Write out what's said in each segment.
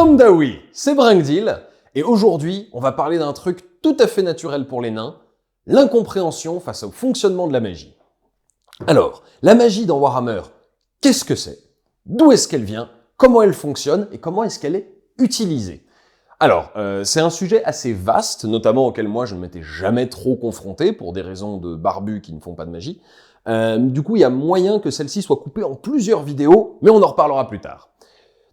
Shalom Daoui, c'est Brindil, et aujourd'hui, on va parler d'un truc tout à fait naturel pour les nains, l'incompréhension face au fonctionnement de la magie. Alors, la magie dans Warhammer, qu'est-ce que c'est? D'où est-ce qu'elle vient? Comment elle fonctionne? Et comment est-ce qu'elle est utilisée? Alors, c'est un sujet assez vaste, notamment auquel moi je ne m'étais jamais trop confronté, pour des raisons de barbus qui ne font pas de magie. Du coup, il y a moyen que celle-ci soit coupée en plusieurs vidéos, mais on en reparlera plus tard.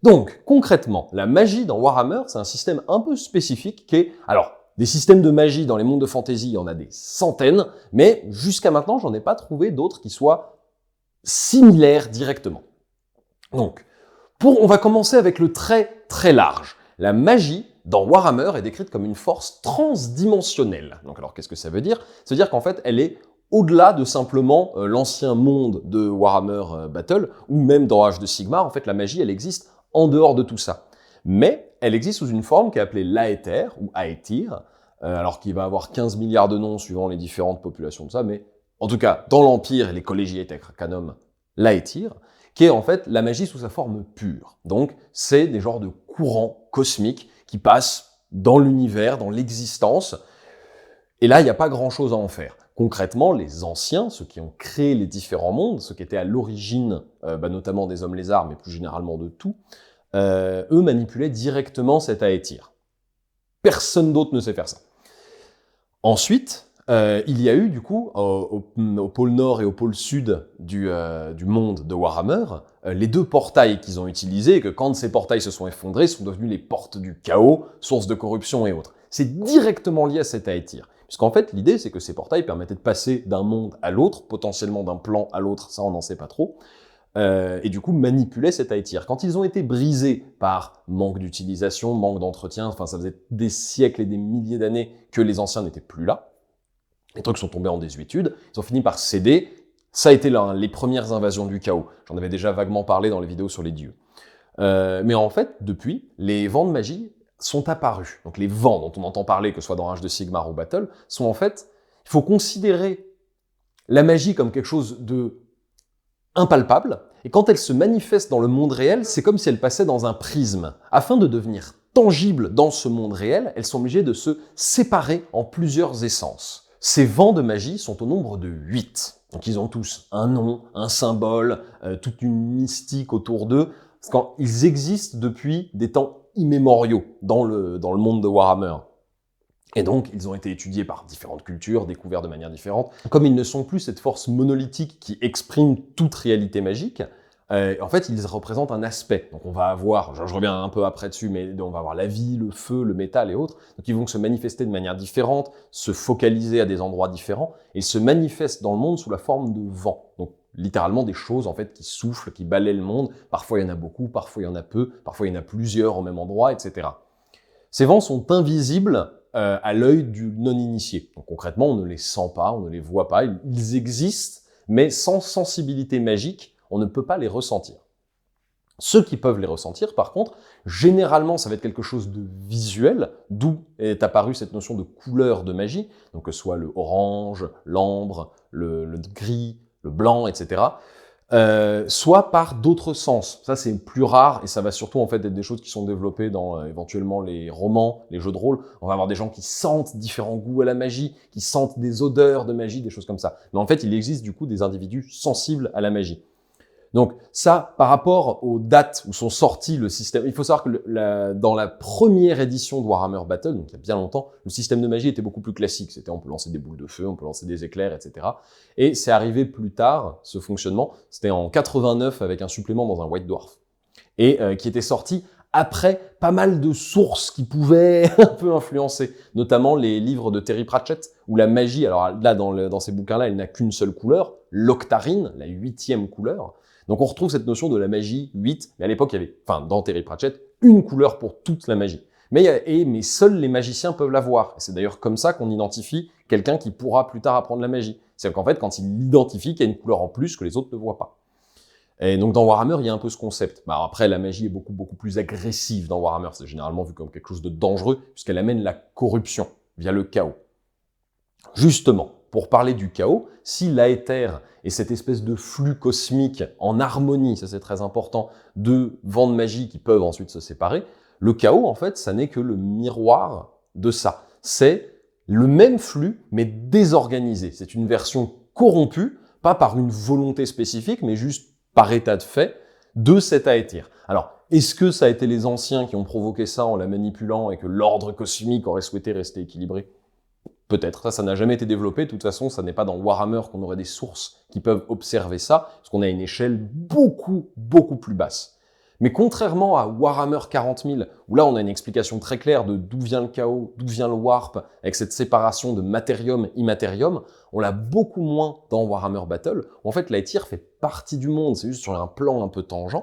Donc, concrètement, la magie dans Warhammer, c'est un système un peu spécifique qui est... Alors, des systèmes de magie dans les mondes de fantasy, il y en a des centaines, mais jusqu'à maintenant, j'en ai pas trouvé d'autres qui soient similaires directement. Donc, on va commencer avec le très très large. La magie dans Warhammer est décrite comme une force transdimensionnelle. Donc, alors, qu'est-ce que ça veut dire? Ça veut dire qu'en fait, elle est au-delà de simplement l'ancien monde de Warhammer Battle, ou même dans Age de Sigmar. En fait, la magie, elle existe en dehors de tout ça. Mais elle existe sous une forme qui est appelée l'Aether, ou Aetir, alors qu'il va avoir 15 milliards de noms suivant les différentes populations de ça, mais en tout cas, dans l'Empire et les collégiates canom, l'Aetir, qui est en fait la magie sous sa forme pure. Donc, c'est des genres de courants cosmiques qui passent dans l'univers, dans l'existence, et là, il n'y a pas grand-chose à en faire. Concrètement, les anciens, ceux qui ont créé les différents mondes, ceux qui étaient à l'origine, notamment des hommes lézards, mais plus généralement de tout, eux manipulaient directement cet Aetir. Personne d'autre ne sait faire ça. Ensuite, il y a eu du coup, au pôle nord et au pôle sud du monde de Warhammer, les deux portails qu'ils ont utilisés, et que quand ces portails se sont effondrés, sont devenus les portes du chaos, source de corruption et autres. C'est directement lié à cet Aetir. Puisqu'en fait, l'idée, c'est que ces portails permettaient de passer d'un monde à l'autre, potentiellement d'un plan à l'autre, ça on n'en sait pas trop, et du coup manipulaient cet Aetir. Quand ils ont été brisés par manque d'utilisation, manque d'entretien, enfin ça faisait des siècles et des milliers d'années que les anciens n'étaient plus là, les trucs sont tombés en désuétude, ils ont fini par céder, ça a été les premières invasions du chaos. J'en avais déjà vaguement parlé dans les vidéos sur les dieux. Mais en fait, depuis, les vents de magie sont apparus. Donc les vents dont on entend parler, que ce soit dans Age de Sigmar ou Battle, sont en fait... Il faut considérer la magie comme quelque chose de impalpable, et quand elle se manifeste dans le monde réel, c'est comme si elle passait dans un prisme. Afin de devenir tangible dans ce monde réel, elles sont obligées de se séparer en plusieurs essences. Ces vents de magie sont au nombre de 8. Donc ils ont tous un nom, un symbole, toute une mystique autour d'eux, parce qu'ils existent depuis des temps immémoriaux dans le monde de Warhammer. Et donc, ils ont été étudiés par différentes cultures, découverts de manière différente. Comme ils ne sont plus cette force monolithique qui exprime toute réalité magique, en fait, ils représentent un aspect. Donc on va avoir, je reviens un peu après dessus, mais on va avoir la vie, le feu, le métal et autres. Donc ils vont se manifester de manière différente, se focaliser à des endroits différents, et se manifestent dans le monde sous la forme de vent. Donc littéralement des choses en fait qui soufflent, qui balaient le monde. Parfois il y en a beaucoup, parfois il y en a peu, parfois il y en a plusieurs au même endroit, etc. Ces vents sont invisibles à l'œil du non-initié. Donc concrètement, on ne les sent pas, on ne les voit pas, ils existent, mais sans sensibilité magique, on ne peut pas les ressentir. Ceux qui peuvent les ressentir, par contre, généralement, ça va être quelque chose de visuel, d'où est apparue cette notion de couleur de magie, donc que ce soit le orange, l'ambre, le gris, le blanc, etc., soit par d'autres sens. Ça, c'est plus rare, et ça va surtout en fait être des choses qui sont développées dans éventuellement les romans, les jeux de rôle. On va avoir des gens qui sentent différents goûts à la magie, qui sentent des odeurs de magie, des choses comme ça. Mais en fait, il existe du coup des individus sensibles à la magie. Donc ça, par rapport aux dates où sont sortis le système, il faut savoir que dans la première édition de Warhammer Battle, donc il y a bien longtemps, le système de magie était beaucoup plus classique. C'était on peut lancer des boules de feu, on peut lancer des éclairs, etc. Et c'est arrivé plus tard, ce fonctionnement, c'était en 89 avec un supplément dans un White Dwarf, et qui était sorti après pas mal de sources qui pouvaient un peu influencer, notamment les livres de Terry Pratchett, où la magie, alors là dans ces bouquins-là, elle n'a qu'une seule couleur, l'octarine, la 8e couleur. Donc on retrouve cette notion de la magie 8, mais à l'époque il y avait, dans Terry Pratchett, une couleur pour toute la magie. Mais seuls les magiciens peuvent la voir. C'est d'ailleurs comme ça qu'on identifie quelqu'un qui pourra plus tard apprendre la magie. C'est qu'en fait, quand il identifie qu'il y a une couleur en plus que les autres ne voient pas. Et donc dans Warhammer, il y a un peu ce concept. Après, la magie est beaucoup plus agressive dans Warhammer. C'est généralement vu comme quelque chose de dangereux, puisqu'elle amène la corruption via le chaos. Justement, pour parler du chaos, si l'Aether est cette espèce de flux cosmique en harmonie, ça c'est très important, de vents de magie qui peuvent ensuite se séparer, Le chaos, en fait, ça n'est que le miroir de ça. C'est le même flux, mais désorganisé. C'est une version corrompue, pas par une volonté spécifique, mais juste par état de fait, de cet aéthir. Alors, est-ce que ça a été les anciens qui ont provoqué ça en la manipulant et que l'ordre cosmique aurait souhaité rester équilibré? Peut-être, ça n'a jamais été développé, de toute façon, ça n'est pas dans Warhammer qu'on aurait des sources qui peuvent observer ça, parce qu'on a une échelle beaucoup plus basse. Mais contrairement à Warhammer 40 000, où là on a une explication très claire de d'où vient le chaos, d'où vient le warp, avec cette séparation de matérium-immatérium, on l'a beaucoup moins dans Warhammer Battle, où en fait l'Aether fait partie du monde, c'est juste sur un plan un peu tangent,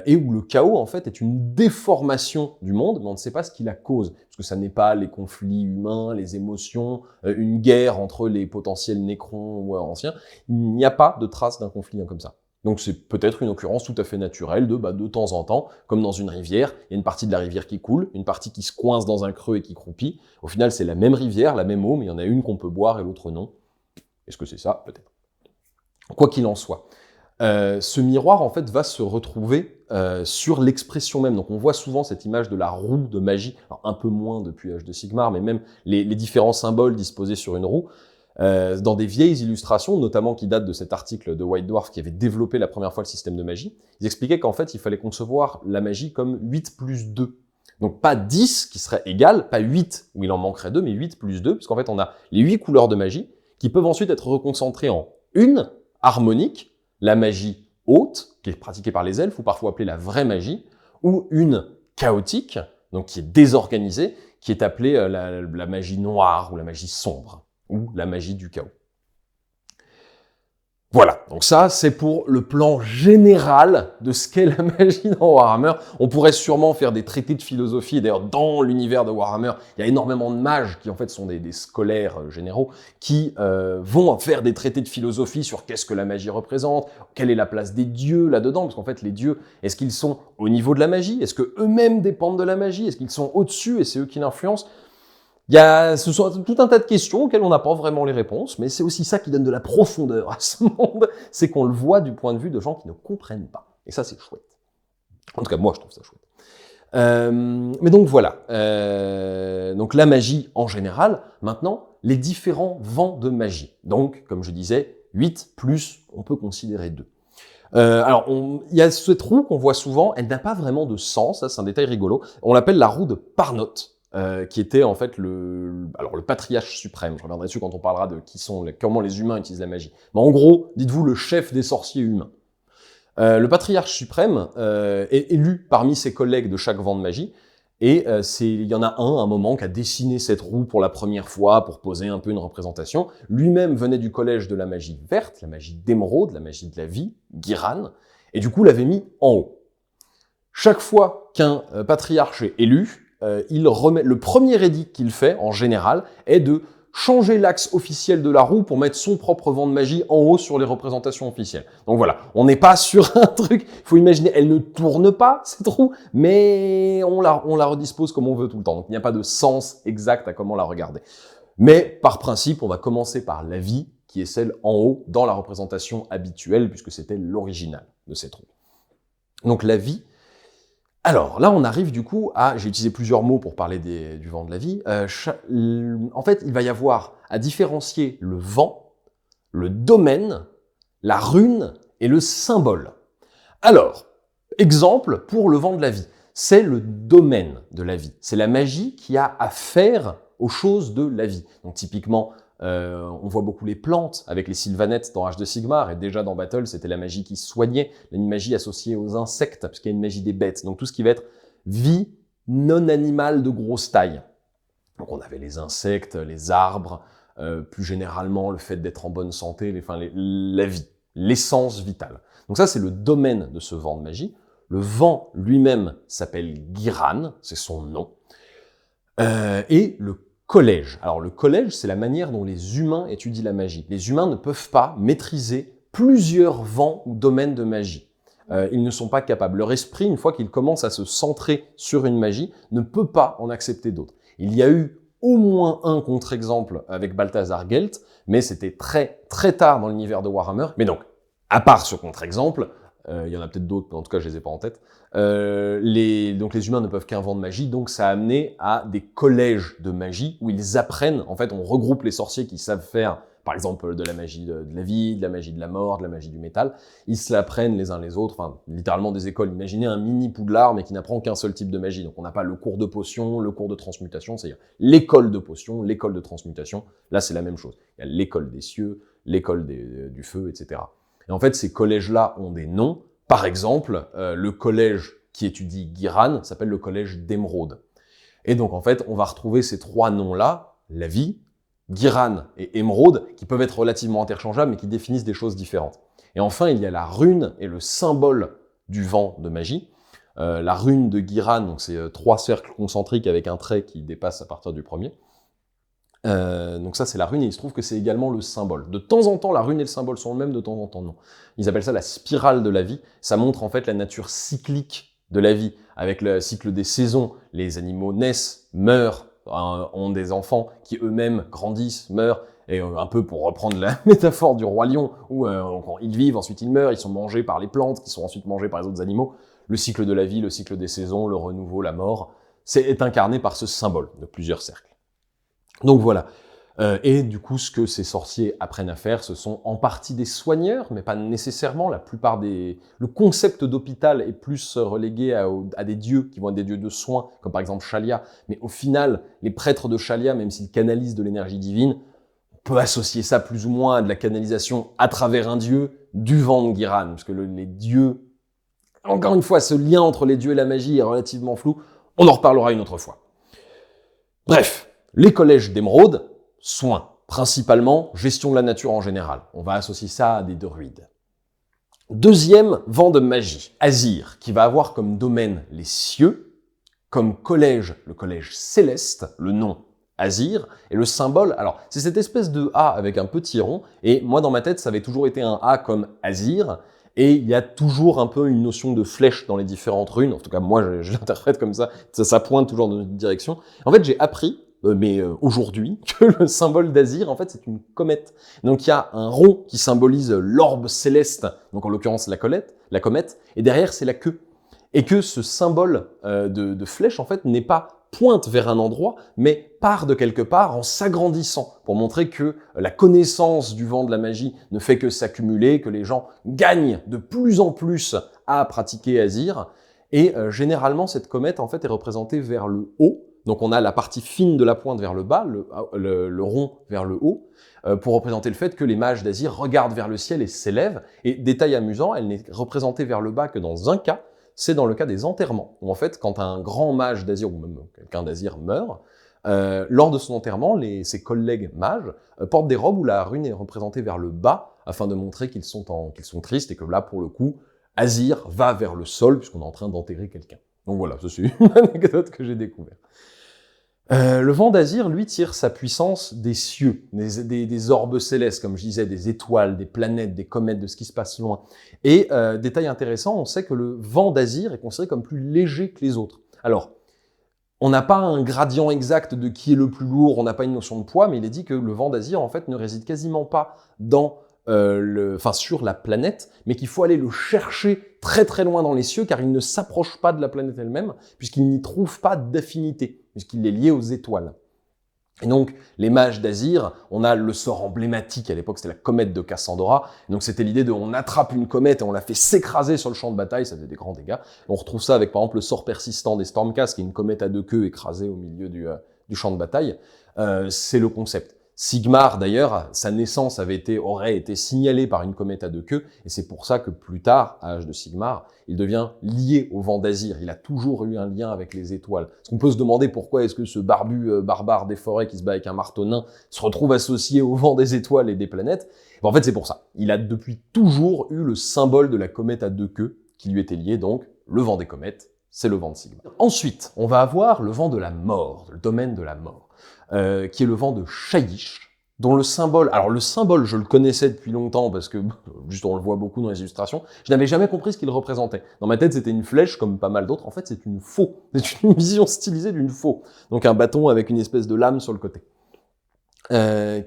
et où le chaos, en fait, est une déformation du monde, mais on ne sait pas ce qui la cause, parce que ça n'est pas les conflits humains, les émotions, une guerre entre les potentiels nécrons ou anciens. Il n'y a pas de trace d'un conflit comme ça. Donc c'est peut-être une occurrence tout à fait naturelle de temps en temps, comme dans une rivière, il y a une partie de la rivière qui coule, une partie qui se coince dans un creux et qui croupit. Au final, c'est la même rivière, la même eau, mais il y en a une qu'on peut boire et l'autre non. Est-ce que c'est ça? Peut-être. Quoi qu'il en soit. Ce miroir, en fait, va se retrouver sur l'expression même. Donc on voit souvent cette image de la roue de magie, alors un peu moins depuis Age de Sigmar, mais même les différents symboles disposés sur une roue, dans des vieilles illustrations, notamment qui datent de cet article de White Dwarf qui avait développé la première fois le système de magie. Ils expliquaient qu'en fait, il fallait concevoir la magie comme 8 plus 2. Donc pas 10 qui serait égal, pas 8 où il en manquerait 2, mais 8 plus 2, parce qu'en fait on a les 8 couleurs de magie qui peuvent ensuite être reconcentrées en une harmonique, la magie haute, qui est pratiquée par les elfes, ou parfois appelée la vraie magie, ou une chaotique, donc qui est désorganisée, qui est appelée la magie noire, ou la magie sombre, ou la magie du chaos. Voilà, donc ça, c'est pour le plan général de ce qu'est la magie dans Warhammer. On pourrait sûrement faire des traités de philosophie, et d'ailleurs, dans l'univers de Warhammer, il y a énormément de mages qui, en fait, sont des scolaires généraux, qui vont faire des traités de philosophie sur qu'est-ce que la magie représente, quelle est la place des dieux là-dedans, parce qu'en fait, les dieux, est-ce qu'ils sont au niveau de la magie? Est-ce qu'eux-mêmes dépendent de la magie? Est-ce qu'ils sont au-dessus et c'est eux qui l'influencent? Ce sont tout un tas de questions auxquelles on n'a pas vraiment les réponses, mais c'est aussi ça qui donne de la profondeur à ce monde, c'est qu'on le voit du point de vue de gens qui ne comprennent pas. Et ça, c'est chouette. En tout cas, moi, je trouve ça chouette. Mais donc voilà. Donc la magie en général. Maintenant, les différents vents de magie. Donc, comme je disais, 8 plus, on peut considérer 2. Alors, il y a cette roue qu'on voit souvent, elle n'a pas vraiment de sens, ça c'est un détail rigolo. On l'appelle la roue de Parnot. Qui était en fait le patriarche suprême. Je reviendrai dessus quand on parlera de comment les humains utilisent la magie. Mais en gros, dites-vous le chef des sorciers humains. Le patriarche suprême est élu parmi ses collègues de chaque vent de magie, et il y en a un moment, qui a dessiné cette roue pour la première fois pour poser un peu une représentation. Lui-même venait du collège de la magie verte, la magie d'émeraude, la magie de la vie, Giran, et du coup l'avait mis en haut. Chaque fois qu'un patriarche est élu, le premier édit qu'il fait, en général, est de changer l'axe officiel de la roue pour mettre son propre vent de magie en haut sur les représentations officielles. Donc voilà, on n'est pas sur un truc, il faut imaginer, elle ne tourne pas, cette roue, mais on la redispose comme on veut tout le temps. Donc il n'y a pas de sens exact à comment la regarder. Mais par principe, on va commencer par la vie, qui est celle en haut dans la représentation habituelle, puisque c'était l'original de cette roue. Donc la vie. Alors, là, on arrive du coup à... J'ai utilisé plusieurs mots pour parler du vent de la vie. En fait, il va y avoir à différencier le vent, le domaine, la rune et le symbole. Alors, exemple pour le vent de la vie. C'est le domaine de la vie. C'est la magie qui a affaire aux choses de la vie. Donc typiquement, on voit beaucoup les plantes avec les sylvanettes dans Age de Sigmar, et déjà dans Battle, c'était la magie qui soignait, une magie associée aux insectes, parce qu'il y a une magie des bêtes. Donc tout ce qui va être vie non animale de grosse taille. Donc on avait les insectes, les arbres, plus généralement le fait d'être en bonne santé, la vie, l'essence vitale. Donc ça, c'est le domaine de ce vent de magie. Le vent lui-même s'appelle Giran, c'est son nom. Et le collège. Alors le collège, c'est la manière dont les humains étudient la magie. Les humains ne peuvent pas maîtriser plusieurs vents ou domaines de magie. Ils ne sont pas capables. Leur esprit, une fois qu'il commence à se centrer sur une magie, ne peut pas en accepter d'autres. Il y a eu au moins un contre-exemple avec Balthazar Gelt, mais c'était très très tard dans l'univers de Warhammer. Mais donc, à part ce contre-exemple, il y en a peut-être d'autres, mais en tout cas, je les ai pas en tête. Donc les humains ne peuvent qu'un vent de magie, donc ça a amené à des collèges de magie où ils apprennent, en fait, on regroupe les sorciers qui savent faire, par exemple, de la magie de la vie, de la magie de la mort, de la magie du métal. Ils se l'apprennent les uns les autres, enfin, littéralement des écoles. Imaginez un mini Poudlard, mais qui n'apprend qu'un seul type de magie. Donc on n'a pas le cours de potion, le cours de transmutation, c'est-à-dire l'école de potion, l'école de transmutation. Là, c'est la même chose. Il y a l'école des cieux, l'école du feu, etc. Et en fait, ces collèges-là ont des noms. Par exemple, le collège qui étudie Guiran s'appelle le collège d'Émeraude. Et donc, en fait, on va retrouver ces trois noms-là, la vie, Guiran et Émeraude, qui peuvent être relativement interchangeables, mais qui définissent des choses différentes. Et enfin, il y a la rune et le symbole du vent de magie. La rune de Guiran, donc c'est 3 cercles concentriques avec un trait qui dépasse à partir du premier. Donc ça, c'est la rune, et il se trouve que c'est également le symbole. De temps en temps, la rune et le symbole sont le même, de temps en temps, non. Ils appellent ça la spirale de la vie. Ça montre en fait la nature cyclique de la vie. Avec le cycle des saisons, les animaux naissent, meurent, ont des enfants qui eux-mêmes grandissent, meurent, et un peu pour reprendre la métaphore du roi lion, où ils vivent, ensuite ils meurent, ils sont mangés par les plantes, qui sont ensuite mangés par les autres animaux. Le cycle de la vie, le cycle des saisons, le renouveau, la mort, est incarné par ce symbole de plusieurs cercles. Donc voilà. Et du coup, ce que ces sorciers apprennent à faire, ce sont en partie des soigneurs, mais pas nécessairement. La plupart des... Le concept d'hôpital est plus relégué à des dieux qui vont être des dieux de soins, comme par exemple Shalia. Mais au final, les prêtres de Shalia, même s'ils canalisent de l'énergie divine, on peut associer ça plus ou moins à de la canalisation à travers un dieu du vent de Guiran, parce que les dieux... Encore une fois, ce lien entre les dieux et la magie est relativement flou. On en reparlera une autre fois. Bref. Les collèges d'émeraude, soins, principalement gestion de la nature en général. On va associer ça à des druides. Deuxième vent de magie, Azir, qui va avoir comme domaine les cieux, comme collège le collège céleste, le nom Azir, et le symbole, alors c'est cette espèce de A avec un petit rond, et moi dans ma tête ça avait toujours été un A comme Azir, et il y a toujours un peu une notion de flèche dans les différentes runes, en tout cas moi je l'interprète comme ça pointe toujours dans une direction. En fait j'ai appris aujourd'hui, que le symbole d'Azir, en fait, c'est une comète. Donc il y a un rond qui symbolise l'orbe céleste, donc en l'occurrence la comète, et derrière c'est la queue. Et que ce symbole de flèche, en fait, n'est pas pointe vers un endroit, mais part de quelque part en s'agrandissant, pour montrer que la connaissance du vent de la magie ne fait que s'accumuler, que les gens gagnent de plus en plus à pratiquer Azir. Et généralement, cette comète, en fait, est représentée vers le haut. Donc on a la partie fine de la pointe vers le bas, le rond vers le haut, pour représenter le fait que les mages d'Azir regardent vers le ciel et s'élèvent. Et détail amusant, elle n'est représentée vers le bas que dans un cas, c'est dans le cas des enterrements. Où en fait, quand un grand mage d'Azir, ou même quelqu'un d'Azir meurt, lors de son enterrement, ses collègues mages portent des robes où la rune est représentée vers le bas, afin de montrer qu'ils sont tristes, et que là, pour le coup, Azir va vers le sol, puisqu'on est en train d'enterrer quelqu'un. Donc voilà, ça c'est une anecdote que j'ai découverte. Le vent d'Azir, lui, tire sa puissance des cieux, des orbes célestes, comme je disais, des étoiles, des planètes, des comètes, de ce qui se passe loin. Et détail intéressant, on sait que le vent d'Azir est considéré comme plus léger que les autres. Alors, on n'a pas un gradient exact de qui est le plus lourd, on n'a pas une notion de poids, mais il est dit que le vent d'Azir, en fait, ne réside quasiment pas sur la planète, mais qu'il faut aller le chercher très très loin dans les cieux, car il ne s'approche pas de la planète elle-même, puisqu'il n'y trouve pas d'affinité, puisqu'il est lié aux étoiles. Et donc, les mages d'Azir, on a le sort emblématique, à l'époque c'était la comète de Cassandra, donc c'était l'idée de on attrape une comète et on la fait s'écraser sur le champ de bataille, ça faisait des grands dégâts. On retrouve ça avec par exemple le sort persistant des Stormcast, qui est une comète à 2 queues écrasée au milieu du champ de bataille. C'est le concept. Sigmar, d'ailleurs, sa naissance aurait été signalée par une comète à 2 queues, et c'est pour ça que plus tard, à l'âge de Sigmar, il devient lié au vent d'Azir. Il a toujours eu un lien avec les étoiles. Parce qu'on peut se demander pourquoi est-ce que ce barbu barbare des forêts qui se bat avec un marteau nain se retrouve associé au vent des étoiles et des planètes. Ben, en fait, c'est pour ça. Il a depuis toujours eu le symbole de la comète à 2 queues qui lui était lié, donc le vent des comètes, c'est le vent de Sigmar. Ensuite, on va avoir le vent de la mort, le domaine de la mort. Qui est le vent de Shyish, dont le symbole... Alors le symbole, je le connaissais depuis longtemps, parce que juste on le voit beaucoup dans les illustrations, je n'avais jamais compris ce qu'il représentait. Dans ma tête, c'était une flèche, comme pas mal d'autres. En fait, c'est une faux. C'est une vision stylisée d'une faux. Donc un bâton avec une espèce de lame sur le côté.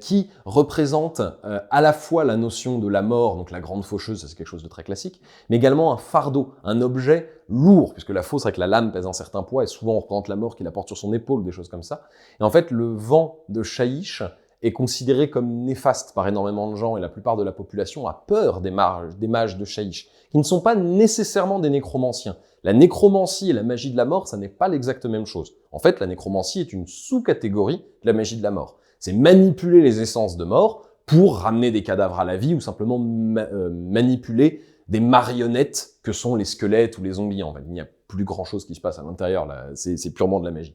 qui représente à la fois la notion de la mort, donc la grande faucheuse, ça c'est quelque chose de très classique, mais également un fardeau, un objet lourd, puisque la fausse, c'est vrai que la lame pèse un certain poids, et souvent on représente la mort qui la porte sur son épaule, des choses comme ça. Et en fait, le vent de Shaish est considéré comme néfaste par énormément de gens, et la plupart de la population a peur des mages de Shaish, qui ne sont pas nécessairement des nécromanciens. La nécromancie et la magie de la mort, ça n'est pas l'exacte même chose. En fait, la nécromancie est une sous-catégorie de la magie de la mort. C'est manipuler les essences de mort pour ramener des cadavres à la vie ou simplement manipuler des marionnettes que sont les squelettes ou les zombies. En fait, il n'y a plus grand-chose qui se passe à l'intérieur, là. C'est purement de la magie.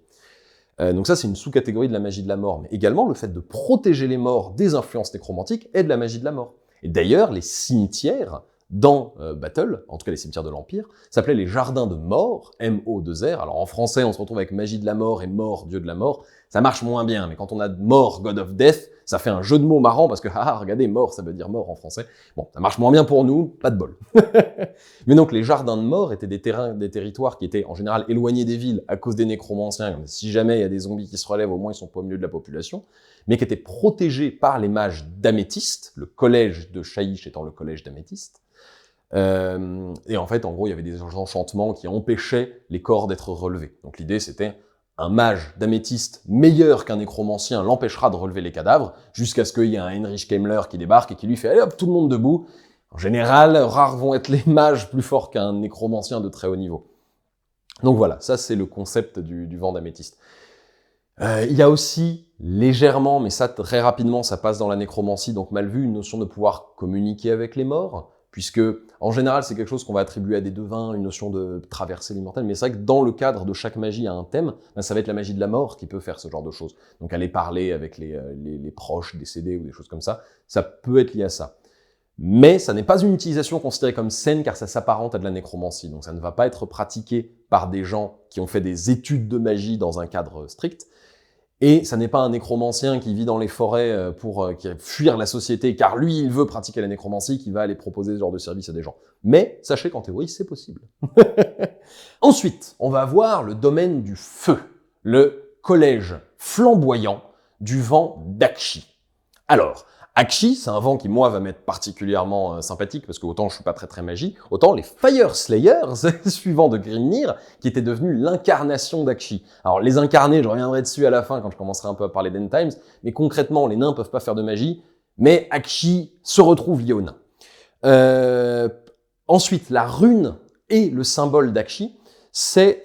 Donc ça, c'est une sous-catégorie de la magie de la mort. Mais également, le fait de protéger les morts des influences nécromantiques est de la magie de la mort. Et d'ailleurs, les cimetières dans Battle, en tout cas les cimetières de l'Empire, s'appelaient les jardins de mort, M-O-2-R. Alors en français, on se retrouve avec magie de la mort et mort, dieu de la mort. Ça marche moins bien, mais quand on a mort, God of Death, ça fait un jeu de mots marrant parce que, regardez, mort, ça veut dire mort en français. Bon, ça marche moins bien pour nous, pas de bol. Mais donc les jardins de mort étaient des territoires qui étaient en général éloignés des villes à cause des nécromanciens. Si jamais il y a des zombies qui se relèvent, au moins ils sont pas au milieu de la population, mais qui étaient protégés par les mages d'Améthyste, le collège de Shaish étant le collège d'Améthyste. Et en fait, en gros, il y avait des enchantements qui empêchaient les corps d'être relevés. Donc l'idée, c'était un mage d'améthyste meilleur qu'un nécromancien l'empêchera de relever les cadavres, jusqu'à ce qu'il y ait un Heinrich Kemmler qui débarque et qui lui fait « Allez hop, tout le monde debout !» En général, rares vont être les mages plus forts qu'un nécromancien de très haut niveau. Donc voilà, ça c'est le concept du vent d'améthyste. Il y a aussi légèrement, mais ça très rapidement, ça passe dans la nécromancie, donc mal vu, une notion de pouvoir communiquer avec les morts, puisque en général c'est quelque chose qu'on va attribuer à des devins, une notion de traverser l'immortel, mais c'est vrai que dans le cadre de chaque magie à un thème, ben, ça va être la magie de la mort qui peut faire ce genre de choses. Donc aller parler avec les proches décédés ou des choses comme ça peut être lié à ça. Mais ça n'est pas une utilisation considérée comme saine car ça s'apparente à de la nécromancie, donc ça ne va pas être pratiqué par des gens qui ont fait des études de magie dans un cadre strict, et ça n'est pas un nécromancien qui vit dans les forêts pour fuir la société, car lui, il veut pratiquer la nécromancie, qui va aller proposer ce genre de service à des gens. Mais sachez qu'en théorie, c'est possible. Ensuite, on va voir le domaine du feu, le collège flamboyant du vent d'Akshi. Alors, Akshi, c'est un vent qui, moi, va m'être particulièrement sympathique, parce que autant je suis pas très magie, autant les Fire Slayers, suivants de Grimnir, qui étaient devenus l'incarnation d'Akshi. Alors, les incarnés, je reviendrai dessus à la fin, quand je commencerai un peu à parler d'End Times, mais concrètement, les nains peuvent pas faire de magie, mais Akshi se retrouve lié aux nains. Ensuite, la rune et le symbole d'Akshi, c'est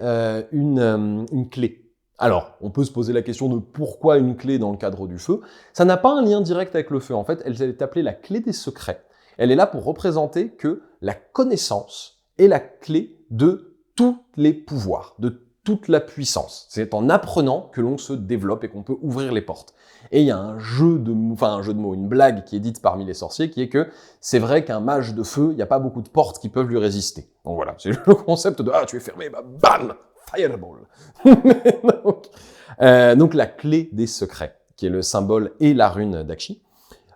une clé. Alors, on peut se poser la question de pourquoi une clé dans le cadre du feu. Ça n'a pas un lien direct avec le feu. En fait, elle est appelée la clé des secrets. Elle est là pour représenter que la connaissance est la clé de tous les pouvoirs, de toute la puissance. C'est en apprenant que l'on se développe et qu'on peut ouvrir les portes. Et il y a un jeu de mots, une blague qui est dite parmi les sorciers, qui est que c'est vrai qu'un mage de feu, il n'y a pas beaucoup de portes qui peuvent lui résister. Donc voilà, c'est le concept de « Ah, tu es fermé, bah bam !» Fireball. donc la clé des secrets, qui est le symbole et la rune d'Akshi.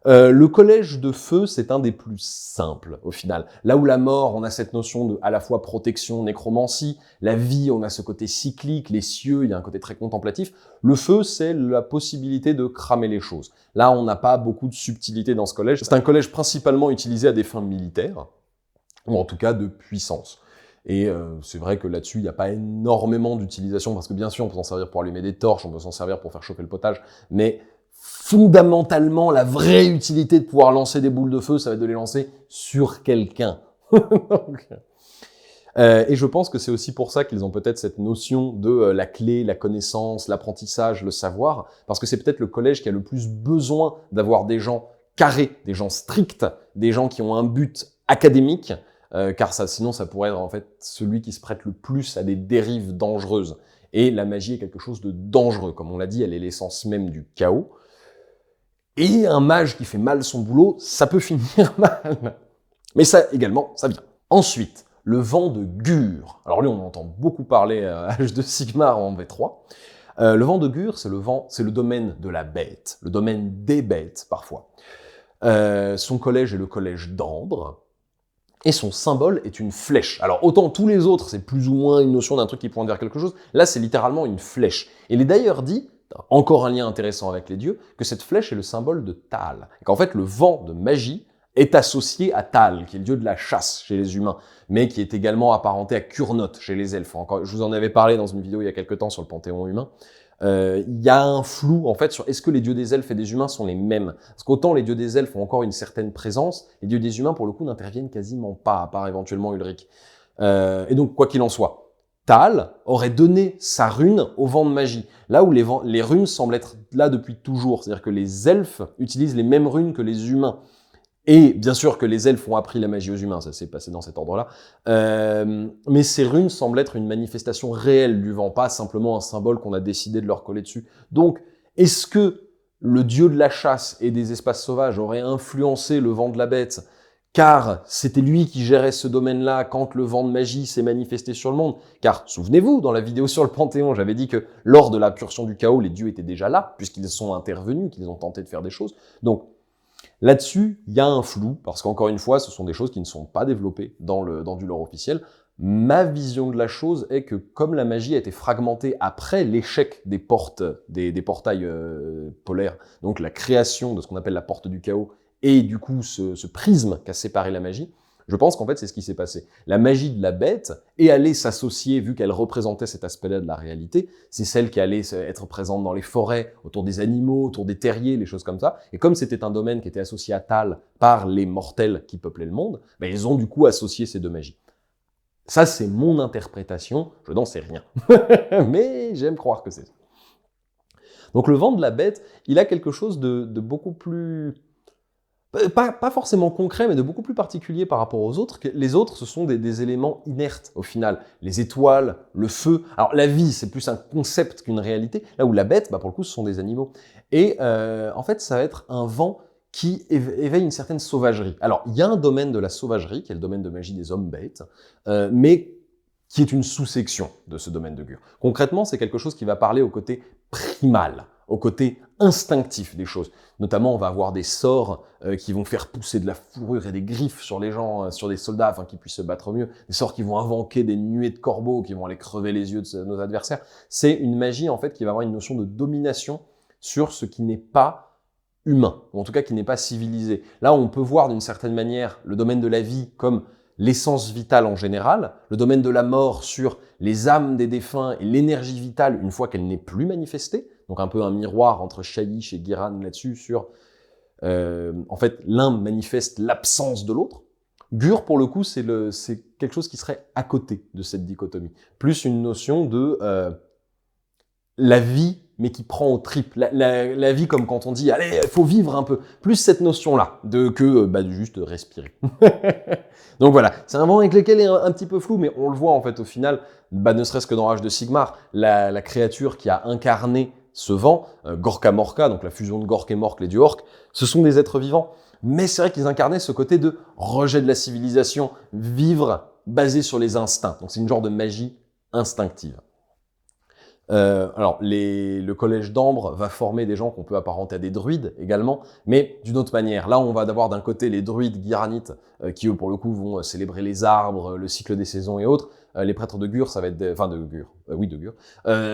Le collège de feu, c'est un des plus simples, au final. Là où la mort, on a cette notion de à la fois protection, nécromancie, la vie, on a ce côté cyclique, les cieux, il y a un côté très contemplatif. Le feu, c'est la possibilité de cramer les choses. Là, on n'a pas beaucoup de subtilité dans ce collège. C'est un collège principalement utilisé à des fins militaires, ou en tout cas de puissance. Et c'est vrai que là-dessus, il n'y a pas énormément d'utilisation, parce que bien sûr, on peut s'en servir pour allumer des torches, on peut s'en servir pour faire chauffer le potage, mais fondamentalement, la vraie utilité de pouvoir lancer des boules de feu, ça va être de les lancer sur quelqu'un. Et je pense que c'est aussi pour ça qu'ils ont peut-être cette notion de la clé, la connaissance, l'apprentissage, le savoir, parce que c'est peut-être le collège qui a le plus besoin d'avoir des gens carrés, des gens stricts, des gens qui ont un but académique, car sinon ça pourrait être en fait celui qui se prête le plus à des dérives dangereuses. Et la magie est quelque chose de dangereux, comme on l'a dit, elle est l'essence même du chaos. Et un mage qui fait mal son boulot, ça peut finir mal. Mais ça également, ça vient. Ensuite, le vent de Gur. Alors lui, on entend beaucoup parler à Age de Sigmar en V3. Le vent de Gur, c'est le domaine de la bête, le domaine des bêtes parfois. Son collège est le collège d'Ambre. Et son symbole est une flèche. Alors autant tous les autres, c'est plus ou moins une notion d'un truc qui pointe vers quelque chose, là c'est littéralement une flèche. Il est d'ailleurs dit encore un lien intéressant avec les dieux, que cette flèche est le symbole de Tal. Et qu'en fait, le vent de magie est associé à Tal, qui est le dieu de la chasse chez les humains, mais qui est également apparenté à Kurnot chez les elfes. Encore, je vous en avais parlé dans une vidéo il y a quelques temps sur le panthéon humain. Il y a un flou en fait sur est-ce que les dieux des elfes et des humains sont les mêmes. Parce qu'autant les dieux des elfes ont encore une certaine présence, les dieux des humains pour le coup n'interviennent quasiment pas, à part éventuellement Ulrich. Et donc quoi qu'il en soit, Tal aurait donné sa rune au vent de magie, là où les runes semblent être là depuis toujours, c'est-à-dire que les elfes utilisent les mêmes runes que les humains. Et bien sûr que les elfes ont appris la magie aux humains, ça s'est passé dans cet ordre-là. Mais ces runes semblent être une manifestation réelle du vent, pas simplement un symbole qu'on a décidé de leur coller dessus. Donc, est-ce que le dieu de la chasse et des espaces sauvages aurait influencé le vent de la bête, car c'était lui qui gérait ce domaine-là quand le vent de magie s'est manifesté sur le monde? Car, souvenez-vous, dans la vidéo sur le Panthéon, j'avais dit que lors de l'incursion du chaos, les dieux étaient déjà là, puisqu'ils sont intervenus, qu'ils ont tenté de faire des choses. Donc, là-dessus, il y a un flou, parce qu'encore une fois, ce sont des choses qui ne sont pas développées dans du lore officiel. Ma vision de la chose est que comme la magie a été fragmentée après l'échec des portes, des portails polaires, donc la création de ce qu'on appelle la porte du chaos, et du coup ce prisme qui a séparé la magie, je pense qu'en fait c'est ce qui s'est passé. La magie de la bête est allée s'associer, vu qu'elle représentait cet aspect-là de la réalité, c'est celle qui allait être présente dans les forêts, autour des animaux, autour des terriers, les choses comme ça. Et comme c'était un domaine qui était associé à Tal par les mortels qui peuplaient le monde, ben, ils ont du coup associé ces deux magies. Ça, c'est mon interprétation, je n'en sais rien. Mais j'aime croire que c'est ça. Donc le vent de la bête, il a quelque chose de beaucoup plus... Pas forcément concret, mais de beaucoup plus particulier par rapport aux autres. Les autres, ce sont des éléments inertes au final. Les étoiles, le feu. Alors la vie, c'est plus un concept qu'une réalité. Là où la bête, bah, pour le coup, ce sont des animaux. Et en fait, ça va être un vent qui éveille une certaine sauvagerie. Alors, il y a un domaine de la sauvagerie, qui est le domaine de magie des hommes-bêtes, mais qui est une sous-section de ce domaine de Gur. Concrètement, c'est quelque chose qui va parler au côté primal, au côté instinctif des choses. Notamment, on va avoir des sorts qui vont faire pousser de la fourrure et des griffes sur les gens, sur des soldats, afin qu'ils puissent se battre mieux. Des sorts qui vont invoquer des nuées de corbeaux, qui vont aller crever les yeux de nos adversaires. C'est une magie, en fait, qui va avoir une notion de domination sur ce qui n'est pas humain, ou en tout cas qui n'est pas civilisé. Là, on peut voir d'une certaine manière le domaine de la vie comme l'essence vitale en général, le domaine de la mort sur les âmes des défunts et l'énergie vitale une fois qu'elle n'est plus manifestée, donc un peu un miroir entre Shyish et Giran là-dessus sur, en fait, l'un manifeste l'absence de l'autre. Gur, pour le coup, c'est quelque chose qui serait à côté de cette dichotomie, plus une notion de la vie, mais qui prend au tripes. La vie comme quand on dit « allez, il faut vivre un peu », plus cette notion-là, de juste respirer. Donc voilà, c'est un vent avec lequel il est un petit peu flou, mais on le voit en fait au final, ne serait-ce que dans Rage de Sigmar, la créature qui a incarné ce vent, Gorka Morka, donc la fusion de Gork et Mork, les dieux orques, ce sont des êtres vivants, mais c'est vrai qu'ils incarnaient ce côté de rejet de la civilisation, vivre basé sur les instincts. Donc c'est une genre de magie instinctive. Alors, le collège d'Ambre va former des gens qu'on peut apparenter à des druides également, mais d'une autre manière. Là, on va avoir d'un côté les druides Giranites, qui eux, pour le coup, vont célébrer les arbres, le cycle des saisons et autres. Les prêtres de Gur, ça va être de Gur.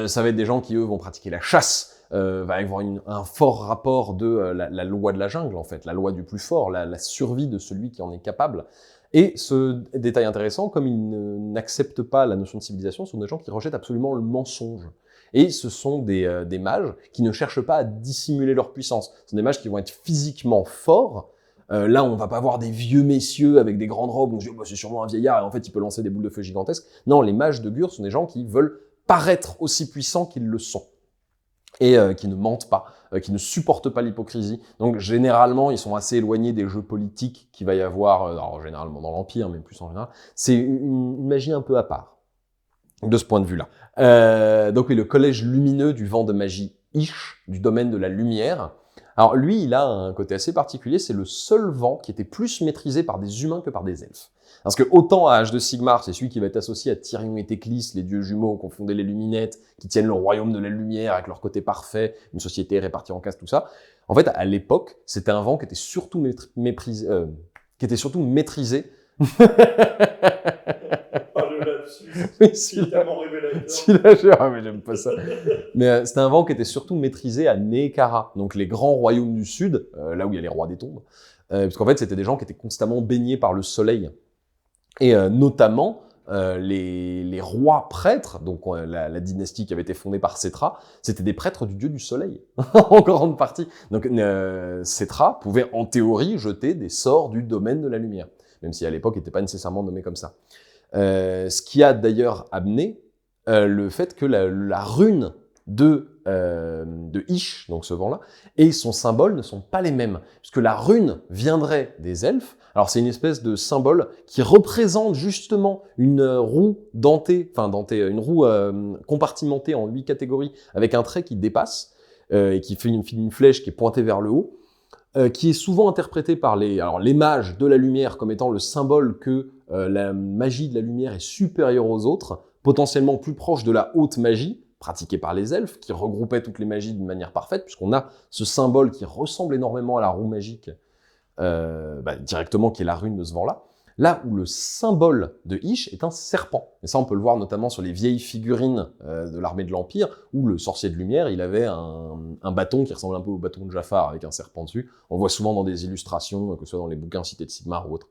Ça va être des gens qui, eux, vont pratiquer la chasse, va avoir un fort rapport de la loi de la jungle, en fait, la loi du plus fort, la survie de celui qui en est capable. Et ce détail intéressant, comme ils n'acceptent pas la notion de civilisation, ce sont des gens qui rejettent absolument le mensonge. Et ce sont des mages qui ne cherchent pas à dissimuler leur puissance. Ce sont des mages qui vont être physiquement forts. Là, on va pas voir des vieux messieurs avec des grandes robes, on se dit c'est sûrement un vieillard, et en fait il peut lancer des boules de feu gigantesques. Non, les mages de Gur sont des gens qui veulent paraître aussi puissants qu'ils le sont. Et qui ne mentent pas, qui ne supportent pas l'hypocrisie. Donc généralement, ils sont assez éloignés des jeux politiques qu'il va y avoir, alors généralement dans l'Empire, mais plus en général. C'est une magie un peu à part, de ce point de vue-là. Donc oui, le collège lumineux du vent de magie Ish, du domaine de la lumière. Alors lui, il a un côté assez particulier, c'est le seul vent qui était plus maîtrisé par des humains que par des elfes. Parce que autant à Âge de Sigmar, c'est celui qui va être associé à Tyrion et Théclis, les dieux jumeaux qui ont fondé les Luminettes, qui tiennent le royaume de la lumière avec leur côté parfait, une société répartie en castes, tout ça. En fait, à l'époque, c'était un vent qui était surtout maîtrisé. lapsus, Oui, c'est tellement révélateur. Ah, mais j'aime pas ça. Mais c'était un vent qui était surtout maîtrisé à Neekara, donc les grands royaumes du sud, là où il y a les rois des tombes, parce qu'en fait c'était des gens qui étaient constamment baignés par le soleil, et notamment les rois prêtres, donc la dynastie qui avait été fondée par Sétra, c'était des prêtres du dieu du soleil, en grande partie. Donc Sétra pouvait en théorie jeter des sorts du domaine de la lumière, même si à l'époque il n'était pas nécessairement nommé comme ça. Ce qui a d'ailleurs amené le fait que la rune de Ish, donc ce vent-là, et son symbole ne sont pas les mêmes, puisque la rune viendrait des elfes. Alors c'est une espèce de symbole qui représente justement une roue dentée, une roue compartimentée en 8 catégories, avec un trait qui dépasse, et qui fait une flèche qui est pointée vers le haut, qui est souvent interprété par les mages de la lumière comme étant le symbole que la magie de la lumière est supérieure aux autres, potentiellement plus proche de la haute magie, pratiquée par les elfes, qui regroupaient toutes les magies d'une manière parfaite, puisqu'on a ce symbole qui ressemble énormément à la roue magique, directement, qui est la rune de ce vent-là. Là où le symbole de Ish est un serpent. Et ça, on peut le voir notamment sur les vieilles figurines de l'armée de l'Empire, où le sorcier de lumière, il avait un bâton qui ressemble un peu au bâton de Jafar, avec un serpent dessus. On le voit souvent dans des illustrations, que ce soit dans les bouquins Cité de Sigmar ou autres.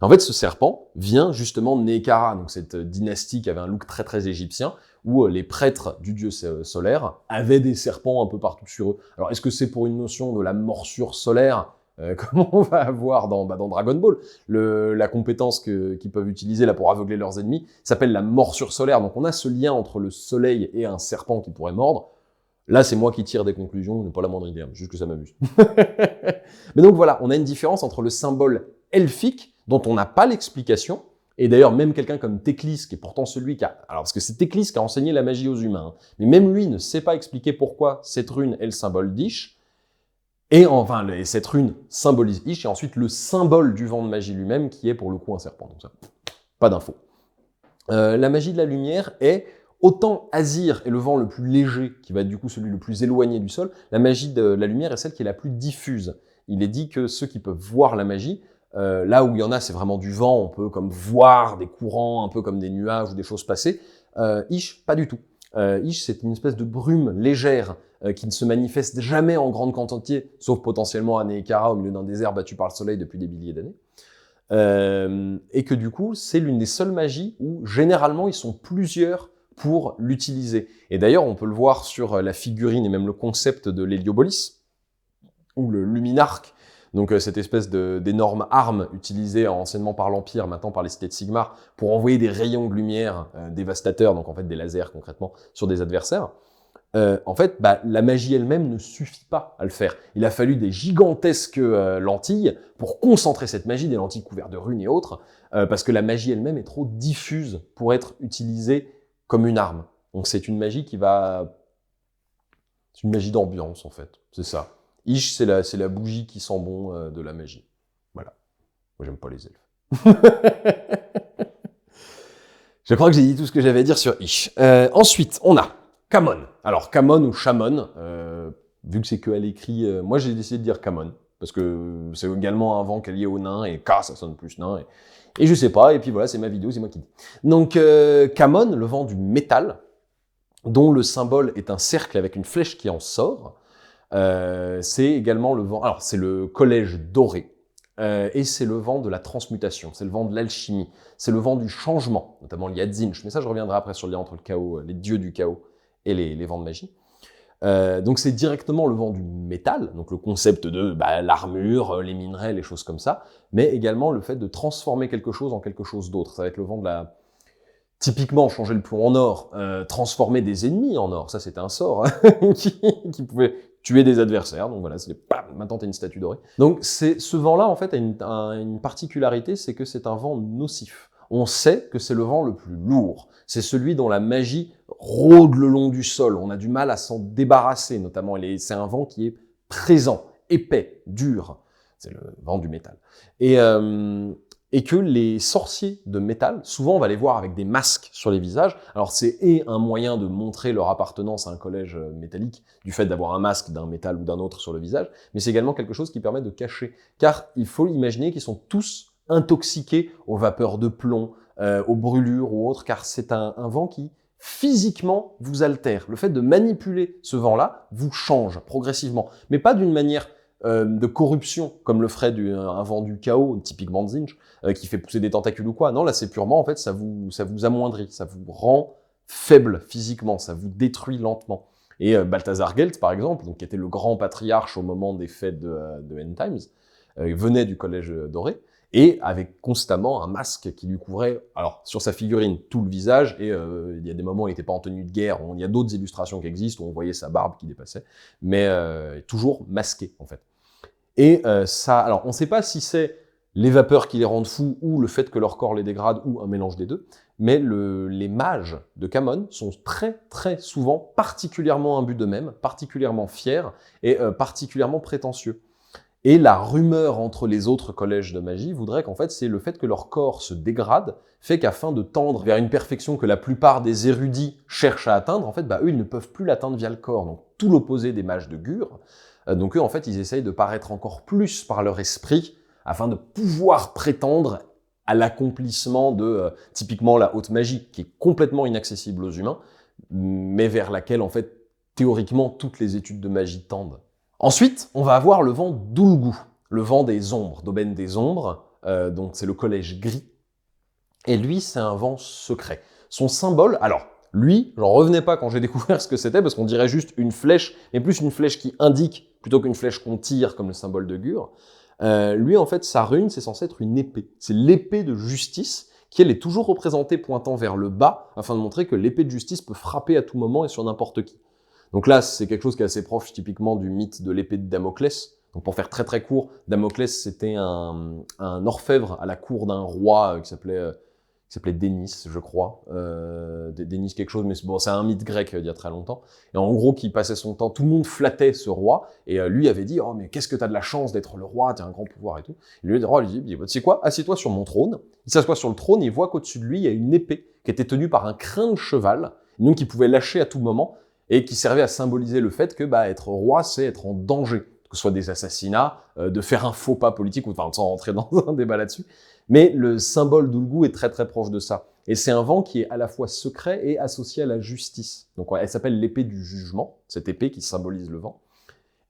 En fait, ce serpent vient justement de Neekara, donc cette dynastie qui avait un look très très égyptien, où les prêtres du dieu solaire avaient des serpents un peu partout sur eux. Alors, est-ce que c'est pour une notion de la morsure solaire, comme on va avoir dans Dragon Ball, la compétence qu'ils peuvent utiliser là pour aveugler leurs ennemis, s'appelle la morsure solaire. Donc on a ce lien entre le soleil et un serpent qui pourrait mordre. Là, c'est moi qui tire des conclusions, n'est pas la moindre idée, juste que ça m'amuse. Mais donc voilà, on a une différence entre le symbole elfique, dont on n'a pas l'explication, et d'ailleurs même quelqu'un comme Teclis, qui est pourtant celui qui a... Alors parce que c'est Teclis qui a enseigné la magie aux humains, hein, mais même lui ne sait pas expliquer pourquoi cette rune est le symbole d'Ish, et enfin, cette rune symbolise Ish, et ensuite le symbole du vent de magie lui-même, qui est pour le coup un serpent. Donc ça, pas d'infos. La magie de la lumière est, autant Azir est le vent le plus léger, qui va être du coup celui le plus éloigné du sol, la magie de la lumière est celle qui est la plus diffuse. Il est dit que ceux qui peuvent voir la magie, là où il y en a, c'est vraiment du vent, on peut comme voir des courants, un peu comme des nuages ou des choses passer. Ish, pas du tout. Ish, c'est une espèce de brume légère qui ne se manifeste jamais en grande quantité, sauf potentiellement à Neekara, au milieu d'un désert battu par le soleil depuis des milliers d'années. Et que du coup, c'est l'une des seules magies où, généralement, ils sont plusieurs pour l'utiliser. Et d'ailleurs, on peut le voir sur la figurine et même le concept de l'Héliobolis, ou le Luminarque, donc cette espèce d'énorme arme utilisée anciennement par l'Empire, maintenant par les cités de Sigmar, pour envoyer des rayons de lumière dévastateurs, donc en fait des lasers concrètement, sur des adversaires. En fait, la magie elle-même ne suffit pas à le faire. Il a fallu des gigantesques lentilles pour concentrer cette magie, des lentilles couvertes de runes et autres, parce que la magie elle-même est trop diffuse pour être utilisée comme une arme. Donc c'est une magie qui va... C'est une magie d'ambiance, en fait. C'est ça. Ish, c'est la bougie qui sent bon de la magie. Voilà. Moi, j'aime pas les elfes. Je crois que j'ai dit tout ce que j'avais à dire sur Ish. Ensuite, on a Kamon. Alors, Kamon ou Shamon, vu que c'est que à l'écrit, moi j'ai décidé de dire Kamon, parce que c'est également un vent qui est lié au nain, et K, ça sonne plus nain, et je sais pas, et puis voilà, c'est ma vidéo, c'est moi qui dis. Donc, Kamon, le vent du métal, dont le symbole est un cercle avec une flèche qui en sort, c'est également le vent, alors c'est le collège doré, et c'est le vent de la transmutation, c'est le vent de l'alchimie, c'est le vent du changement, notamment l'Yadzinch, mais ça je reviendrai après sur le lien entre le chaos, les dieux du chaos et les vents de magie. Donc c'est directement le vent du métal, donc le concept de l'armure, les minerais, les choses comme ça, mais également le fait de transformer quelque chose en quelque chose d'autre. Ça va être le vent de la... Typiquement, changer le plomb en or, transformer des ennemis en or, ça c'était un sort hein, qui pouvait tuer des adversaires, donc voilà, c'est maintenant t'as une statue dorée. Donc ce vent-là, en fait, a une particularité, c'est que c'est un vent nocif. On sait que c'est le vent le plus lourd, c'est celui dont la magie rôde le long du sol, on a du mal à s'en débarrasser, notamment, c'est un vent qui est présent, épais, dur, c'est le vent du métal. Et que les sorciers de métal, souvent on va les voir avec des masques sur les visages. Alors c'est un moyen de montrer leur appartenance à un collège métallique, du fait d'avoir un masque d'un métal ou d'un autre sur le visage, mais c'est également quelque chose qui permet de cacher. Car il faut imaginer qu'ils sont tous intoxiqué aux vapeurs de plomb, aux brûlures ou autres, car c'est un vent qui physiquement vous altère. Le fait de manipuler ce vent-là vous change progressivement, mais pas d'une manière de corruption, comme le ferait un vent du chaos, typiquement Zinj, qui fait pousser des tentacules ou quoi. Non, là, c'est purement, en fait, ça vous amoindrit, ça vous rend faible physiquement, ça vous détruit lentement. Et Balthazar Gelt, par exemple, donc, qui était le grand patriarche au moment des fêtes de End Times, venait du Collège doré, et avait constamment un masque qui lui couvrait, alors, sur sa figurine, tout le visage, et il y a des moments où il n'était pas en tenue de guerre, il y a d'autres illustrations qui existent, où on voyait sa barbe qui dépassait, mais toujours masqué, en fait. Et ça, alors on ne sait pas si c'est les vapeurs qui les rendent fous ou le fait que leur corps les dégrade ou un mélange des deux, mais les mages de Camon sont très très souvent particulièrement imbus d'eux-mêmes, particulièrement fiers et particulièrement prétentieux. Et la rumeur entre les autres collèges de magie voudrait qu'en fait c'est le fait que leur corps se dégrade fait qu'afin de tendre vers une perfection que la plupart des érudits cherchent à atteindre, en fait, eux ils ne peuvent plus l'atteindre via le corps, donc tout l'opposé des mages de Gur. Donc eux, en fait, ils essayent de paraître encore plus par leur esprit afin de pouvoir prétendre à l'accomplissement de, typiquement, la haute magie, qui est complètement inaccessible aux humains, mais vers laquelle, en fait, théoriquement, toutes les études de magie tendent. Ensuite, on va avoir le vent d'Ulgu, le vent des ombres, d'Aubaine des ombres, donc c'est le collège gris, et lui, c'est un vent secret. Son symbole, alors, lui, j'en revenais pas quand j'ai découvert ce que c'était, parce qu'on dirait juste une flèche, mais plus une flèche qui indique, plutôt qu'une flèche qu'on tire, comme le symbole de Gur. Lui, en fait, sa rune, c'est censé être une épée. C'est l'épée de justice, qui, elle, est toujours représentée pointant vers le bas, afin de montrer que l'épée de justice peut frapper à tout moment et sur n'importe qui. Donc là, c'est quelque chose qui est assez proche, typiquement, du mythe de l'épée de Damoclès. Donc pour faire très très court, Damoclès, c'était un orfèvre à la cour d'un roi qui s'appelait Dénis, je crois. Dénis quelque chose, mais bon, c'est un mythe grec d'il y a très longtemps. Et en gros, qui passait son temps, tout le monde flattait ce roi, et lui avait dit « Oh, mais qu'est-ce que t'as de la chance d'être le roi, t'as un grand pouvoir et tout. » Et lui, le roi lui dit « Tu sais quoi, assieds-toi sur mon trône. » Il s'assoit sur le trône et il voit qu'au-dessus de lui, il y a une épée qui était tenue par un crin de cheval, donc il pouvait lâcher à tout moment, et qui servait à symboliser le fait que être roi, c'est être en danger, que ce soit des assassinats, de faire un faux pas politique, ou enfin sans rentrer dans un débat là-dessus. Mais le symbole d'Ulgu est très très proche de ça. Et c'est un vent qui est à la fois secret et associé à la justice. Donc elle s'appelle l'épée du jugement, cette épée qui symbolise le vent.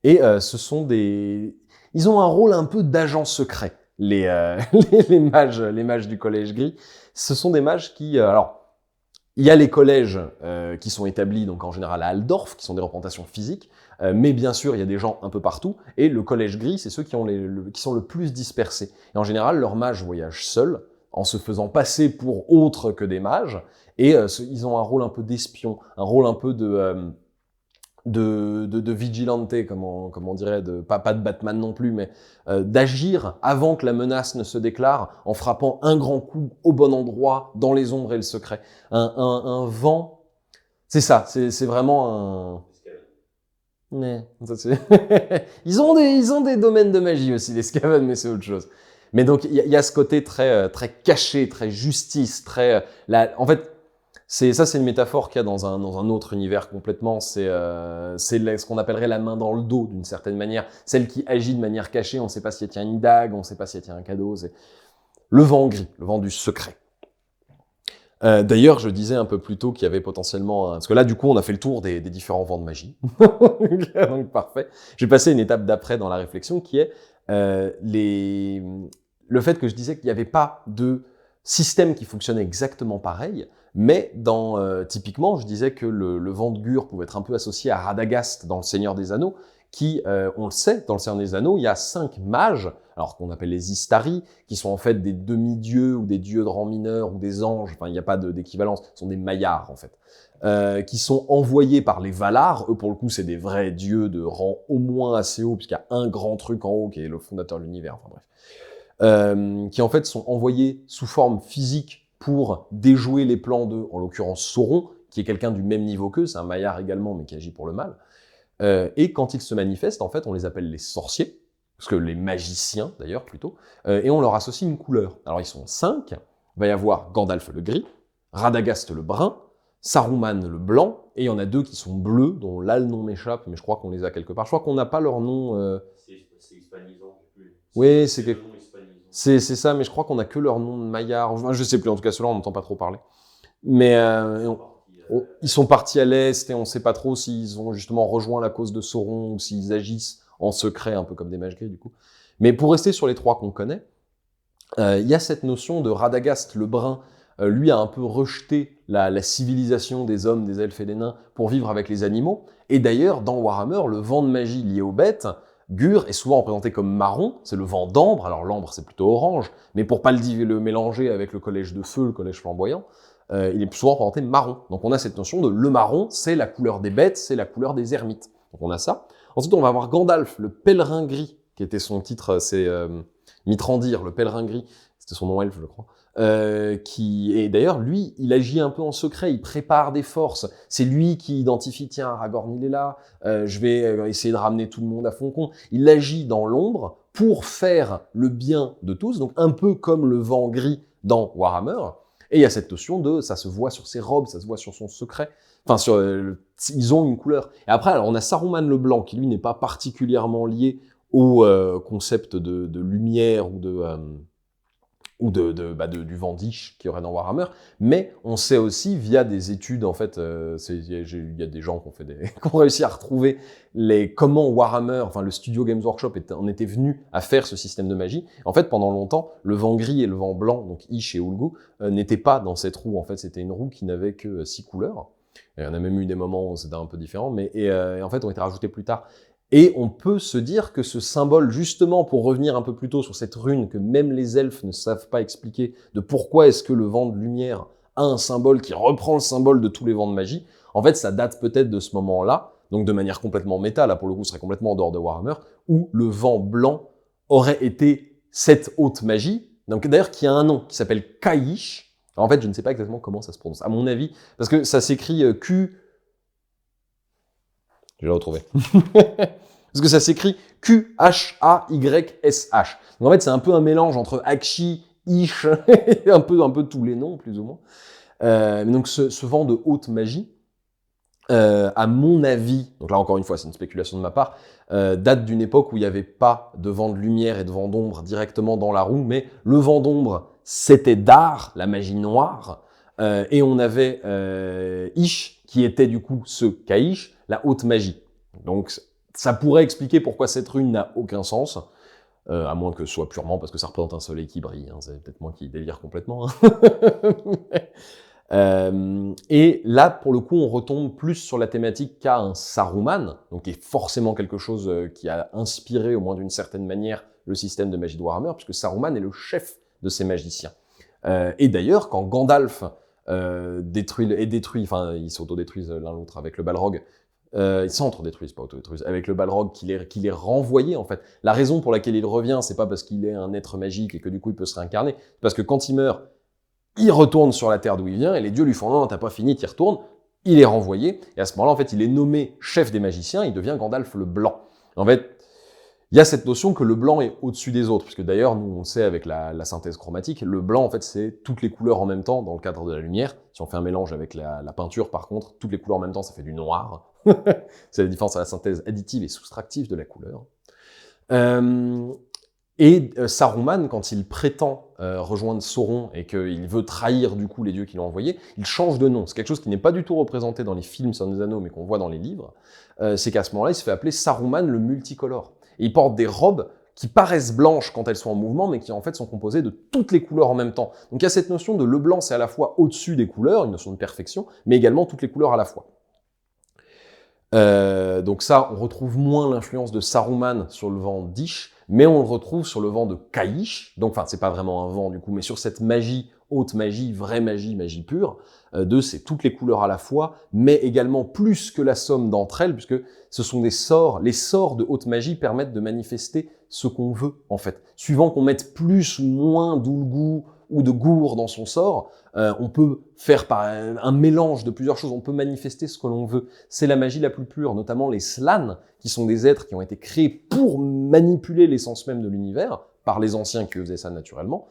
Et ce sont des... Ils ont un rôle un peu d'agent secret, les mages du Collège Gris. Ce sont des mages qui... alors, il y a les collèges qui sont établis donc en général à Altdorf, qui sont des représentations physiques, mais bien sûr, il y a des gens un peu partout, et le collège gris, c'est ceux qui sont le plus dispersés. Et en général, leurs mages voyagent seuls, en se faisant passer pour autres que des mages, et ils ont un rôle un peu d'espion, un rôle un peu de vigilante, comme on dirait, pas de Batman non plus, mais d'agir avant que la menace ne se déclare, en frappant un grand coup au bon endroit, dans les ombres et le secret. Un vent, c'est ça, c'est vraiment un... Mais, ils ont des domaines de magie aussi, les Skaven, mais c'est autre chose. Mais donc, il y a ce côté très caché, très justice, en fait, c'est une métaphore qu'il y a dans un autre univers complètement. C'est ce qu'on appellerait la main dans le dos, d'une certaine manière. Celle qui agit de manière cachée, on ne sait pas si elle tient une dague, on ne sait pas si elle tient un cadeau. C'est le vent gris, le vent du secret. D'ailleurs, je disais un peu plus tôt qu'il y avait potentiellement... Parce que là, du coup, on a fait le tour des différents vents de magie. Donc, parfait. J'ai passé une étape d'après dans la réflexion qui est le fait que je disais qu'il n'y avait pas de système qui fonctionnait exactement pareil, mais typiquement, je disais que le vent de Gur pouvait être un peu associé à Radagast dans Le Seigneur des Anneaux, qui, on le sait, dans Le Seigneur des Anneaux, il y a 5 mages, alors qu'on appelle les Istari, qui sont en fait des demi-dieux ou des dieux de rang mineur ou des anges, enfin il n'y a pas d'équivalence, ce sont des maillards en fait, qui sont envoyés par les Valar. Eux pour le coup c'est des vrais dieux de rang au moins assez haut, puisqu'il y a un grand truc en haut qui est le fondateur de l'univers, enfin bref, qui en fait sont envoyés sous forme physique pour déjouer les plans de, en l'occurrence Sauron, qui est quelqu'un du même niveau qu'eux, c'est un maillard également mais qui agit pour le mal. Et quand ils se manifestent, en fait, on les appelle les sorciers, parce que les magiciens, d'ailleurs, plutôt, et on leur associe une couleur. Alors, ils sont 5, il va y avoir Gandalf le gris, Radagast le brun, Saruman le blanc, et il y en a 2 qui sont bleus, dont là, le nom m'échappe, mais je crois qu'on les a quelque part. Je crois qu'on n'a pas leur nom... C'est hispanisant. Oui, c'est quelque... C'est ça, mais je crois qu'on a que leur nom de Maillard. Enfin, je sais plus, en tout cas, ceux-là, on n'entend pas trop parler. Mais ils sont partis à l'Est et on ne sait pas trop s'ils ont justement rejoint la cause de Sauron ou s'ils agissent en secret, un peu comme des mages gris, du coup. Mais pour rester sur les trois qu'on connaît, il y a cette notion de Radagast le Brun. Lui a un peu rejeté la civilisation des hommes, des elfes et des nains pour vivre avec les animaux. Et d'ailleurs, dans Warhammer, le vent de magie lié aux bêtes, Gur, est souvent représenté comme marron, c'est le vent d'ambre, alors l'ambre c'est plutôt orange, mais pour pas le mélanger avec le collège de feu, le collège flamboyant, il est souvent représenté marron. Donc on a cette notion de le marron, c'est la couleur des bêtes, c'est la couleur des ermites. Donc on a ça. Ensuite on va avoir Gandalf, le pèlerin gris, qui était son titre, c'est Mithrandir, le pèlerin gris, c'était son nom elfe je crois. Et d'ailleurs, lui, il agit un peu en secret, il prépare des forces. C'est lui qui identifie, tiens, Aragorn, il est là, je vais essayer de ramener tout le monde à Foncon. Il agit dans l'ombre pour faire le bien de tous, donc un peu comme le vent gris dans Warhammer. Et il y a cette notion de, ça se voit sur ses robes, ça se voit sur son secret. Enfin, ils ont une couleur. Et après, alors, on a Saruman le blanc, qui lui n'est pas particulièrement lié au concept de lumière ou du Vendish qu'il y aurait dans Warhammer, mais on sait aussi via des études, en fait, il y a des gens qui ont réussi à retrouver comment Warhammer, enfin le studio Games Workshop en était venu à faire ce système de magie. En fait, pendant longtemps, le vent gris et le vent blanc, donc Ish et Ulgu, n'étaient pas dans cette roue. En fait, c'était une roue qui n'avait que 6 couleurs. Et on a même eu des moments où c'était un peu différent, et en fait, ont été rajoutés plus tard. Et on peut se dire que ce symbole, justement, pour revenir un peu plus tôt sur cette rune que même les elfes ne savent pas expliquer, de pourquoi est-ce que le vent de lumière a un symbole qui reprend le symbole de tous les vents de magie, en fait, ça date peut-être de ce moment-là, donc de manière complètement méta, là pour le coup, ce serait complètement en dehors de Warhammer, où le vent blanc aurait été cette haute magie, donc d'ailleurs qui a un nom, qui s'appelle Kaish. Alors, en fait, je ne sais pas exactement comment ça se prononce, à mon avis, parce que ça s'écrit Q... Je vais le retrouver. Parce que ça s'écrit Q-H-A-Y-S-H. Donc en fait, c'est un peu un mélange entre Akshi, Ish, un peu tous les noms, plus ou moins. Donc ce vent de haute magie, à mon avis, donc là encore une fois, c'est une spéculation de ma part, date d'une époque où il n'y avait pas de vent de lumière et de vent d'ombre directement dans la roue, mais le vent d'ombre, c'était Dar, la magie noire, et on avait Ish, qui était du coup ce Kaish, la haute magie. Donc ça pourrait expliquer pourquoi cette rune n'a aucun sens, à moins que ce soit purement parce que ça représente un soleil qui brille, hein, c'est peut-être moi qui délire complètement. Et là, pour le coup, on retombe plus sur la thématique qu'a un Saruman, donc qui est forcément quelque chose qui a inspiré, au moins d'une certaine manière, le système de magie de Warhammer, puisque Saruman est le chef de ces magiciens. Et d'ailleurs, quand Gandalf détruit, enfin, ils s'autodétruisent l'un l'autre avec le Balrog, ils s'entre-détruisent, pas auto-détruisent, avec le Balrog qui les renvoyait, en fait. La raison pour laquelle il revient, c'est pas parce qu'il est un être magique et que du coup il peut se réincarner, c'est parce que quand il meurt, il retourne sur la terre d'où il vient, et les dieux lui font « Non, t'as pas fini, t'y retournes », il est renvoyé, et à ce moment-là, en fait, il est nommé chef des magiciens, il devient Gandalf le Blanc. En fait, il y a cette notion que le blanc est au-dessus des autres, puisque d'ailleurs, nous, on le sait avec la synthèse chromatique, le blanc, en fait, c'est toutes les couleurs en même temps dans le cadre de la lumière. Si on fait un mélange avec la peinture, par contre, toutes les couleurs en même temps, ça fait du noir. C'est la différence à la synthèse additive et soustractive de la couleur. Saruman, quand il prétend rejoindre Sauron et qu'il veut trahir du coup les dieux qui l'ont envoyé, il change de nom. C'est quelque chose qui n'est pas du tout représenté dans les films Seigneur des Anneaux, mais qu'on voit dans les livres. C'est qu'à ce moment-là, il se fait appeler Saruman le multicolore. Et il porte des robes qui paraissent blanches quand elles sont en mouvement, mais qui en fait sont composées de toutes les couleurs en même temps. Donc il y a cette notion de le blanc, c'est à la fois au-dessus des couleurs, une notion de perfection, mais également toutes les couleurs à la fois. Donc ça, on retrouve moins l'influence de Saruman sur le vent d'Ish, mais on le retrouve sur le vent de Kaish, donc enfin c'est pas vraiment un vent du coup, mais sur cette magie, haute magie, vraie magie, magie pure, c'est toutes les couleurs à la fois, mais également plus que la somme d'entre elles, puisque ce sont des sorts, les sorts de haute magie permettent de manifester ce qu'on veut en fait. Suivant qu'on mette plus ou moins d'Ulgu ou de Gur dans son sort, on peut faire un mélange de plusieurs choses, on peut manifester ce que l'on veut. C'est la magie la plus pure, notamment les Slann, qui sont des êtres qui ont été créés pour manipuler l'essence même de l'univers, par les anciens qui faisaient ça naturellement,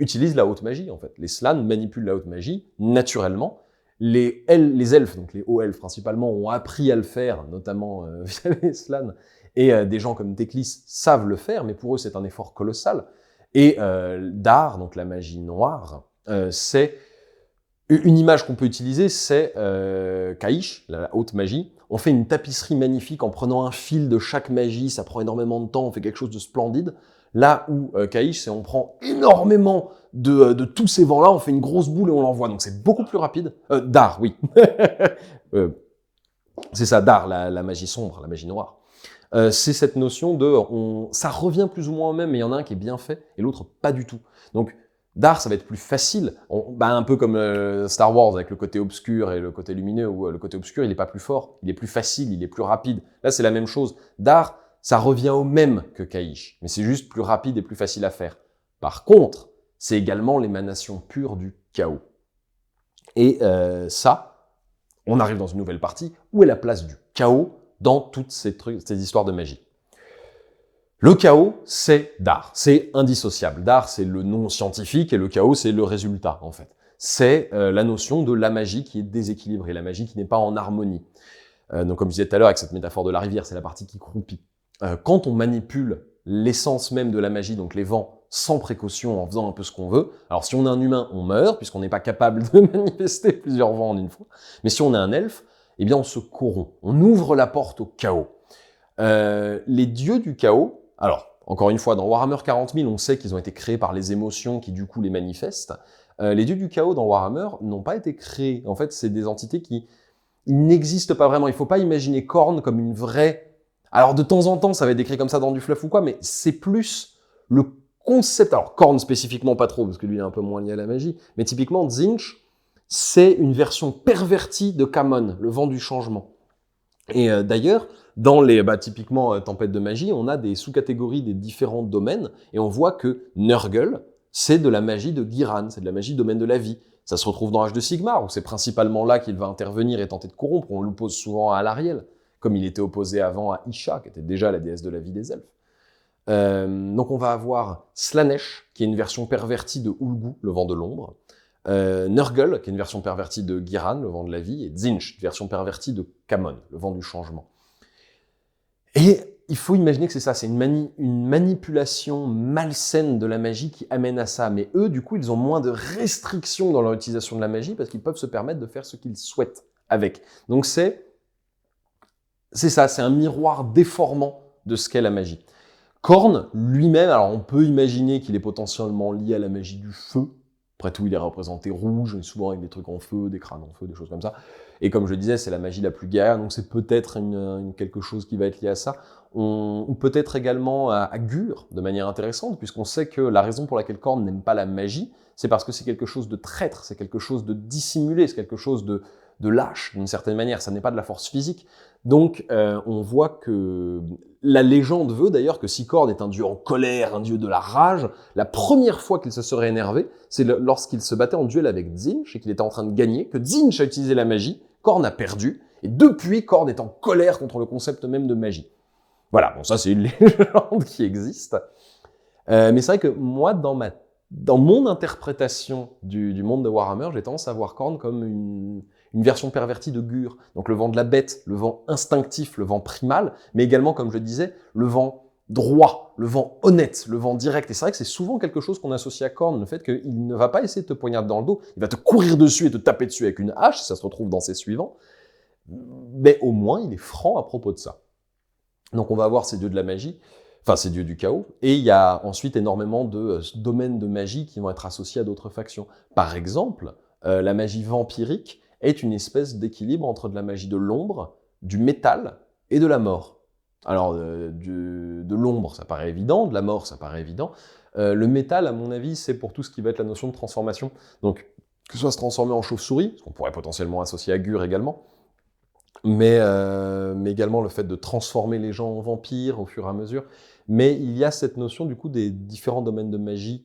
utilisent la haute magie en fait. Les Slann manipulent la haute magie naturellement. Les elfes, donc les hauts elfes principalement, ont appris à le faire, notamment via les Slann, et des gens comme Teclis savent le faire, mais pour eux c'est un effort colossal. Et Dar, donc la magie noire, c'est une image qu'on peut utiliser, c'est Kaish, la haute magie. On fait une tapisserie magnifique en prenant un fil de chaque magie, ça prend énormément de temps, on fait quelque chose de splendide. Là où Kaish, c'est on prend énormément de tous ces vents-là, on fait une grosse boule et on l'envoie, donc c'est beaucoup plus rapide. Dar, oui. C'est ça, Dar, la magie sombre, la magie noire. C'est cette notion de... ça revient plus ou moins au même, mais il y en a un qui est bien fait et l'autre pas du tout. Donc, Dar, ça va être plus facile, un peu comme Star Wars avec le côté obscur et le côté lumineux, où le côté obscur, il est pas plus fort, il est plus facile, il est plus rapide. Là, c'est la même chose. Dar, ça revient au même que Kaish, mais c'est juste plus rapide et plus facile à faire. Par contre, c'est également l'émanation pure du chaos. Et ça, on arrive dans une nouvelle partie. Où est la place du chaos dans toutes ces histoires de magie? Le chaos, c'est Dar. C'est indissociable. Dar, c'est le nom scientifique et le chaos, c'est le résultat, en fait. C'est la notion de la magie qui est déséquilibrée, la magie qui n'est pas en harmonie. Donc, comme je disais tout à l'heure avec cette métaphore de la rivière, c'est la partie qui croupit. Quand on manipule l'essence même de la magie, donc les vents, sans précaution, en faisant un peu ce qu'on veut, alors si on est un humain, on meurt, puisqu'on n'est pas capable de manifester plusieurs vents en une fois, mais si on est un elfe, eh bien on se corrompt, on ouvre la porte au chaos. Les dieux du chaos, alors, encore une fois, dans Warhammer 40 000, on sait qu'ils ont été créés par les émotions qui, du coup, les manifestent. Les dieux du chaos dans Warhammer n'ont pas été créés. En fait, c'est des entités qui n'existent pas vraiment. Il ne faut pas imaginer Khorne comme une vraie... Alors, de temps en temps, ça va être décrit comme ça dans du fluff ou quoi, mais c'est plus le concept... Alors, Khorne spécifiquement pas trop, parce que lui, il est un peu moins lié à la magie, mais typiquement, Tzeentch, c'est une version pervertie de Khamon, le vent du changement. Et d'ailleurs, dans les, typiquement, Tempête de magie, on a des sous-catégories des différents domaines, et on voit que Nurgle, c'est de la magie de Ghyran, c'est de la magie domaine de la vie. Ça se retrouve dans Age de Sigmar, où c'est principalement là qu'il va intervenir et tenter de corrompre. On l'oppose souvent à Alarielle, comme il était opposé avant à Isha, qui était déjà la déesse de la vie des elfes. Donc on va avoir Slaanesh, qui est une version pervertie de Ulgu, le vent de l'ombre. Nurgle, qui est une version pervertie de Ghyran, le vent de la vie, et Tzeentch, une version pervertie de Khamon, le vent du changement. Et il faut imaginer que c'est ça, c'est une manipulation malsaine de la magie qui amène à ça. Mais eux, du coup, ils ont moins de restrictions dans leur utilisation de la magie parce qu'ils peuvent se permettre de faire ce qu'ils souhaitent avec. Donc c'est ça, c'est un miroir déformant de ce qu'est la magie. Khorne, lui-même, alors on peut imaginer qu'il est potentiellement lié à la magie du feu. Après tout, il est représenté rouge, souvent avec des trucs en feu, des crânes en feu, des choses comme ça. Et comme je le disais, c'est la magie la plus guerrière, donc c'est peut-être quelque chose qui va être lié à ça. Ou peut-être également à Gur, de manière intéressante, puisqu'on sait que la raison pour laquelle Khorne n'aime pas la magie, c'est parce que c'est quelque chose de traître, c'est quelque chose de dissimulé, c'est quelque chose de lâche, d'une certaine manière. Ça n'est pas de la force physique. Donc, on voit que la légende veut d'ailleurs que si Khorne est un dieu en colère, un dieu de la rage, la première fois qu'il se serait énervé, c'est lorsqu'il se battait en duel avec Tzeentch et qu'il était en train de gagner, que Tzeentch a utilisé la magie, Khorne a perdu, et depuis, Khorne est en colère contre le concept même de magie. Voilà, bon ça c'est une légende qui existe. Mais c'est vrai que moi, dans mon interprétation du monde de Warhammer, j'ai tendance à voir Khorne comme une version pervertie de Gur. Donc le vent de la bête, le vent instinctif, le vent primal, mais également, comme je disais, le vent droit, le vent honnête, le vent direct. Et c'est vrai que c'est souvent quelque chose qu'on associe à Khorne, le fait qu'il ne va pas essayer de te poignarder dans le dos, il va te courir dessus et te taper dessus avec une hache, ça se retrouve dans ses suivants, mais au moins il est franc à propos de ça. Donc on va avoir ces dieux de la magie, enfin ces dieux du chaos, et il y a ensuite énormément de domaines de magie qui vont être associés à d'autres factions. Par exemple, la magie vampirique est une espèce d'équilibre entre de la magie de l'ombre, du métal et de la mort. Alors, de l'ombre, ça paraît évident, de la mort, ça paraît évident. Le métal, à mon avis, c'est pour tout ce qui va être la notion de transformation. Donc, que ce soit se transformer en chauve-souris, ce qu'on pourrait potentiellement associer à Gur également, mais également le fait de transformer les gens en vampires au fur et à mesure. Mais il y a cette notion, du coup, des différents domaines de magie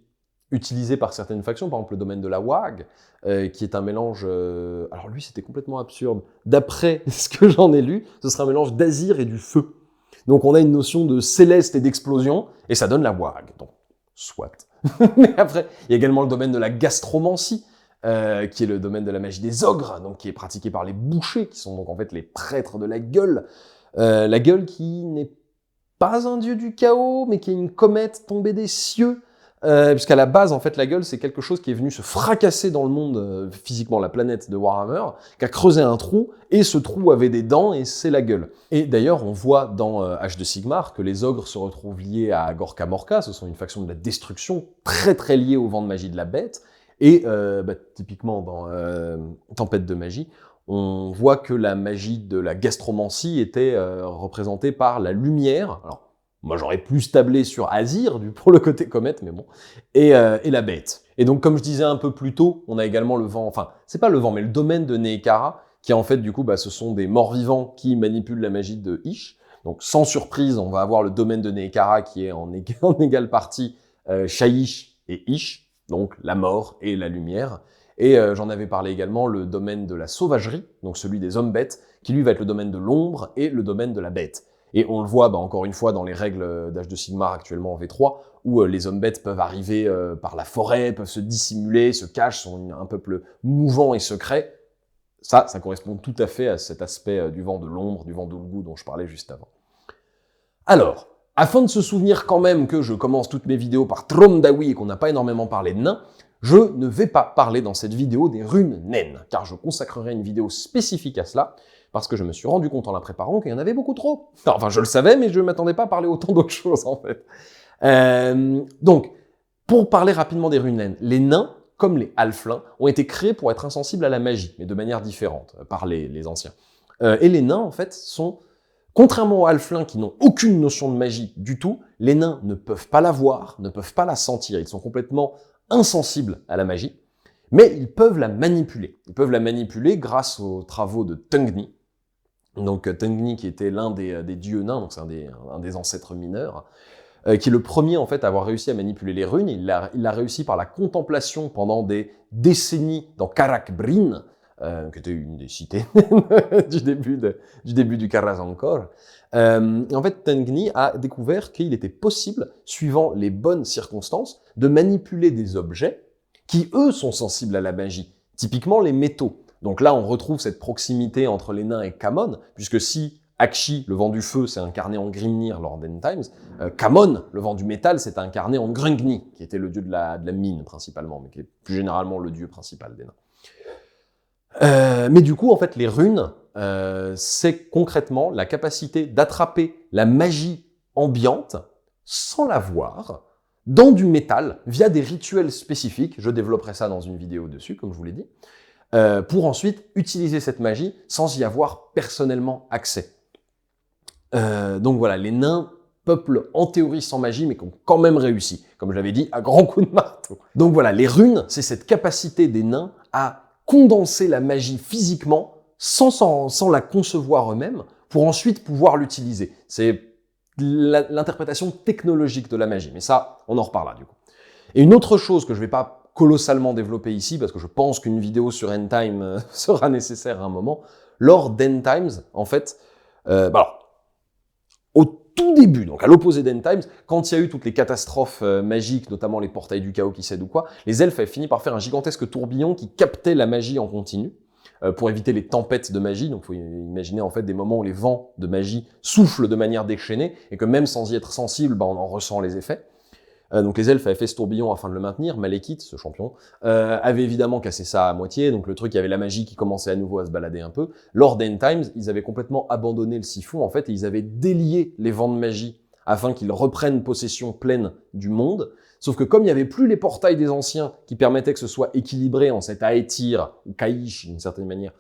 utilisés par certaines factions, par exemple le domaine de la Wag, qui est un mélange... alors lui, c'était complètement absurde. D'après ce que j'en ai lu, ce serait un mélange d'azir et du feu. Donc on a une notion de céleste et d'explosion, et ça donne la Wag. Donc, soit. Mais après, il y a également le domaine de la gastromancie, qui est le domaine de la magie des ogres, donc qui est pratiqué par les bouchers, qui sont donc en fait les prêtres de la gueule. La gueule qui n'est pas un dieu du chaos, mais qui est une comète tombée des cieux, puisqu'à la base, en fait, la gueule, c'est quelque chose qui est venu se fracasser dans le monde, physiquement, la planète de Warhammer, qui a creusé un trou, et ce trou avait des dents, et c'est la gueule. Et d'ailleurs, on voit dans Age de Sigmar que les ogres se retrouvent liés à Gorka Morka, ce sont une faction de la destruction, très très liée au vent de magie de la bête, et typiquement dans Tempête de magie, on voit que la magie de la gastromancie était représentée par la lumière. Alors, moi, j'aurais plus tablé sur Azir, pour le côté comète, mais bon, et la bête. Et donc, comme je disais un peu plus tôt, on a également le vent, enfin, c'est pas le vent, mais le domaine de Neekara, qui en fait, du coup, ce sont des morts-vivants qui manipulent la magie de Ish. Donc, sans surprise, on va avoir le domaine de Neekara qui est en égale partie Shaiish et Ish, donc la mort et la lumière. Et j'en avais parlé également, le domaine de la sauvagerie, donc celui des hommes-bêtes, qui lui va être le domaine de l'ombre et le domaine de la bête. Et on le voit, encore une fois, dans les règles d'Âge de Sigmar actuellement en V3, où les hommes-bêtes peuvent arriver par la forêt, peuvent se dissimuler, se cachent, sont un peuple mouvant et secret. Ça correspond tout à fait à cet aspect du vent de l'ombre, du vent d'Ulgu dont je parlais juste avant. Alors, afin de se souvenir quand même que je commence toutes mes vidéos par Tromdawi et qu'on n'a pas énormément parlé de nains, je ne vais pas parler dans cette vidéo des runes naines, car je consacrerai une vidéo spécifique à cela, parce que je me suis rendu compte en la préparant qu'il y en avait beaucoup trop. Enfin, je le savais, mais je ne m'attendais pas à parler autant d'autres choses, en fait. Donc, pour parler rapidement des runes naines, les nains, comme les halflins, ont été créés pour être insensibles à la magie, mais de manière différente, par les anciens. Et les nains, en fait, sont, contrairement aux halflins qui n'ont aucune notion de magie du tout, les nains ne peuvent pas la voir, ne peuvent pas la sentir, ils sont complètement insensibles à la magie, mais ils peuvent la manipuler. Ils peuvent la manipuler grâce aux travaux de Tungni. Donc Tungni qui était l'un des dieux nains, donc c'est un des ancêtres mineurs, qui est le premier en fait à avoir réussi à manipuler les runes. Il l'a réussi par la contemplation pendant des décennies dans Karak Brin, qui était une des cités du début du Karaz-Angkor. En fait, Tungni a découvert qu'il était possible, suivant les bonnes circonstances, de manipuler des objets qui, eux, sont sensibles à la magie. Typiquement les métaux. Donc là, on retrouve cette proximité entre les nains et Kamon, puisque si Akshi, le vent du feu, s'est incarné en Grimnir lors d'End Times, Kamon, le vent du métal, s'est incarné en Grungni, qui était le dieu de la mine principalement, mais qui est plus généralement le dieu principal des nains. Mais du coup, en fait, les runes, c'est concrètement la capacité d'attraper la magie ambiante sans la voir, dans du métal, via des rituels spécifiques. Je développerai ça dans une vidéo dessus, comme je vous l'ai dit, pour ensuite utiliser cette magie sans y avoir personnellement accès. Donc voilà, les nains peuplent en théorie sans magie, mais qui ont quand même réussi, comme je l'avais dit, à grands coups de marteau. Donc voilà, les runes, c'est cette capacité des nains à condenser la magie physiquement, sans la concevoir eux-mêmes, pour ensuite pouvoir l'utiliser. C'est l'interprétation technologique de la magie, mais ça, on en reparlera du coup. Et une autre chose que je ne vais pas colossalement développer ici, parce que je pense qu'une vidéo sur End Time sera nécessaire à un moment, lors d'End Times, en fait, au tout début, donc à l'opposé d'End Times, quand il y a eu toutes les catastrophes magiques, notamment les portails du chaos qui cèdent ou quoi, les elfes avaient fini par faire un gigantesque tourbillon qui captait la magie en continu, pour éviter les tempêtes de magie. Donc il faut imaginer en fait des moments où les vents de magie soufflent de manière déchaînée, et que même sans y être sensible, on en ressent les effets. Donc les elfes avaient fait ce tourbillon afin de le maintenir. Malekith, ce champion, avait évidemment cassé ça à moitié, donc le truc, il y avait la magie qui commençait à nouveau à se balader un peu. Lors d'End Times, ils avaient complètement abandonné le siphon, en fait, et ils avaient délié les vents de magie afin qu'ils reprennent possession pleine du monde. Sauf que comme il n'y avait plus les portails des anciens qui permettaient que ce soit équilibré en cet Aetir, ou Kaish d'une certaine manière,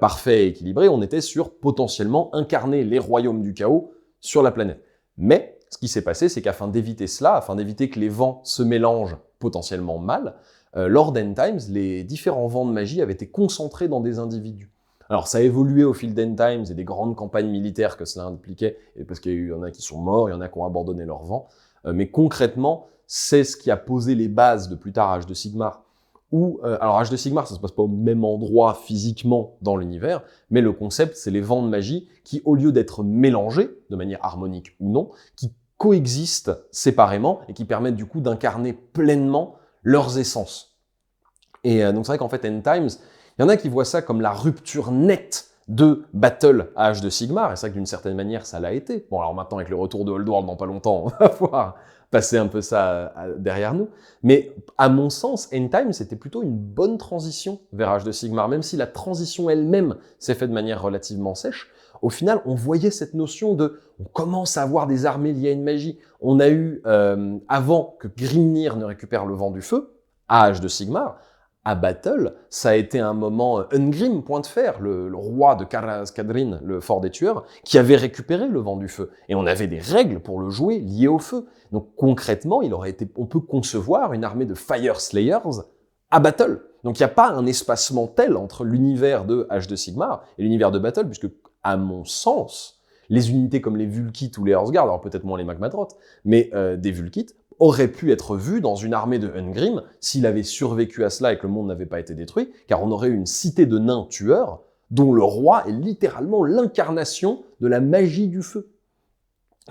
parfait et équilibré, on était sur potentiellement incarner les royaumes du chaos sur la planète. Mais ce qui s'est passé, c'est qu'afin d'éviter cela, afin d'éviter que les vents se mélangent potentiellement mal, lors d'End Times, les différents vents de magie avaient été concentrés dans des individus. Alors ça a évolué au fil d'End Times et des grandes campagnes militaires que cela impliquait, parce qu'il y en a qui sont morts, il y en a qui ont abandonné leur vent, mais concrètement, c'est ce qui a posé les bases de plus tard Age de Sigmar. Alors Age de Sigmar, ça se passe pas au même endroit physiquement dans l'univers, mais le concept, c'est les vents de magie qui, au lieu d'être mélangés, de manière harmonique ou non, qui coexistent séparément et qui permettent du coup d'incarner pleinement leurs essences. Et donc c'est vrai qu'en fait, End Times, il y en a qui voient ça comme la rupture nette de Battle à Age de Sigmar, et c'est vrai que d'une certaine manière, ça l'a été. Bon, alors maintenant, avec le retour de Old World dans pas longtemps, on va voir passer un peu ça derrière nous. Mais à mon sens, End Time, c'était plutôt une bonne transition vers Age de Sigmar, même si la transition elle-même s'est faite de manière relativement sèche. Au final, on voyait cette notion de, on commence à avoir des armées liées à une magie. On a eu, avant que Grimnir ne récupère le vent du feu, à Age de Sigmar, à Battle, ça a été un moment Ungrim, point de fer, le roi de Karaz-Kadrin, le fort des tueurs, qui avait récupéré le vent du feu. Et on avait des règles pour le jouer liées au feu. Donc concrètement, on peut concevoir une armée de Fire Slayers à Battle. Donc il n'y a pas un espacement tel entre l'univers de Age de Sigmar et l'univers de Battle, puisque, à mon sens, les unités comme les Vulkites ou les Hearthguard, alors peut-être moins les Magmadroth, mais des Vulkites, aurait pu être vu dans une armée de Ungrim s'il avait survécu à cela et que le monde n'avait pas été détruit, car on aurait eu une cité de nains tueurs dont le roi est littéralement l'incarnation de la magie du feu.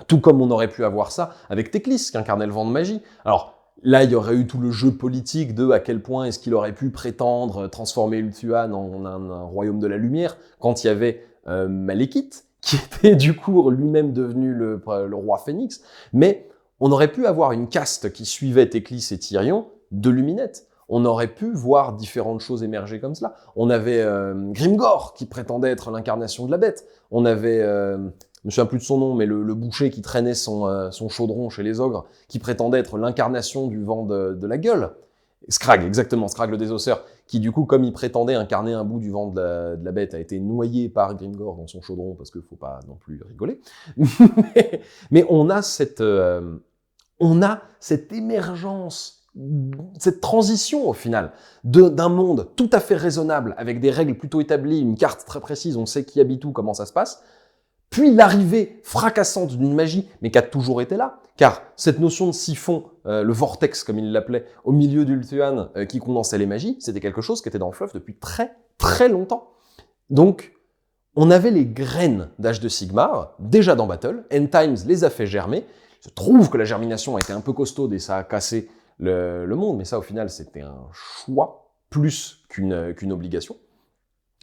Tout comme on aurait pu avoir ça avec Teclis, qui incarnait le vent de magie. Alors là, il y aurait eu tout le jeu politique de à quel point est-ce qu'il aurait pu prétendre transformer Ulthuan en un royaume de la lumière, quand il y avait Malekith, qui était du coup lui-même devenu le roi Phénix, mais on aurait pu avoir une caste qui suivait Teclis et Tyrion de Luminette. On aurait pu voir différentes choses émerger comme cela. On avait Grimgor, qui prétendait être l'incarnation de la bête. On avait, je me souviens plus de son nom, mais le boucher qui traînait son chaudron chez les ogres, qui prétendait être l'incarnation du vent de la gueule. Scrag, exactement, Scrag le désosseur, qui du coup, comme il prétendait incarner un bout du vent de la bête, a été noyé par Grimgor dans son chaudron, parce qu'il faut pas non plus rigoler. mais on a cette émergence, cette transition au final, d'un monde tout à fait raisonnable, avec des règles plutôt établies, une carte très précise, on sait qui habite où, comment ça se passe, puis l'arrivée fracassante d'une magie, mais qui a toujours été là, car cette notion de siphon, le vortex comme il l'appelait, au milieu d'Ulthuan, qui condensait les magies, c'était quelque chose qui était dans le fleuve depuis très très longtemps. Donc, on avait les graines d'Age de Sigmar, déjà dans Battle, End Times les a fait germer. Il se trouve que la germination a été un peu costaude et ça a cassé le monde, mais ça au final c'était un choix plus qu'une obligation.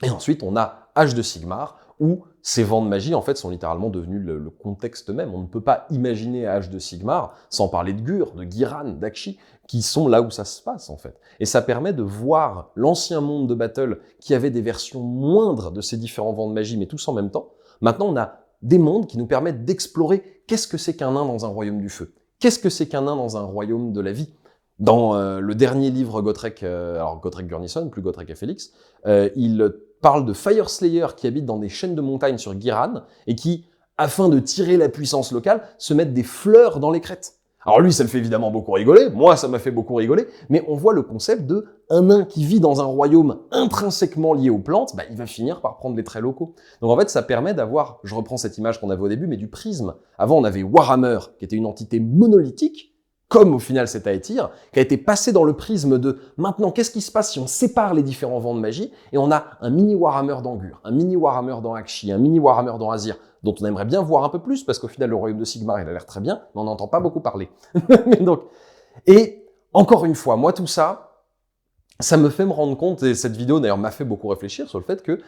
Et ensuite on a Age de Sigmar, où ces vents de magie en fait sont littéralement devenus le contexte même. On ne peut pas imaginer Age de Sigmar sans parler de Gur, de Giran, d'Akshi, qui sont là où ça se passe en fait. Et ça permet de voir l'ancien monde de Battle qui avait des versions moindres de ces différents vents de magie, mais tous en même temps. Maintenant on a des mondes qui nous permettent d'explorer qu'est-ce que c'est qu'un nain dans un royaume du feu. Qu'est-ce que c'est qu'un nain dans un royaume de la vie? Dans le dernier livre Gotrek, alors Gotrek Gurnison, plus Gotrek et Félix, il parle de Fire Slayer qui habitent dans des chaînes de montagnes sur Giran et qui, afin de tirer la puissance locale, se mettent des fleurs dans les crêtes. Alors lui, ça le fait évidemment beaucoup rigoler, moi ça m'a fait beaucoup rigoler, mais on voit le concept de un nain qui vit dans un royaume intrinsèquement lié aux plantes, il va finir par prendre les traits locaux. Donc en fait, ça permet d'avoir, je reprends cette image qu'on avait au début, mais du prisme. Avant, on avait Warhammer, qui était une entité monolithique, comme au final c'est Aetyr, qui a été passé dans le prisme de maintenant, qu'est-ce qui se passe si on sépare les différents vents de magie, et on a un mini Warhammer dans Gur, un mini Warhammer dans Akshi, un mini Warhammer dans Azir, dont on aimerait bien voir un peu plus, parce qu'au final, le royaume de Sigmar, il a l'air très bien, mais on n'entend pas beaucoup parler. Et encore une fois, moi tout ça, ça me fait me rendre compte, et cette vidéo d'ailleurs m'a fait beaucoup réfléchir sur le fait que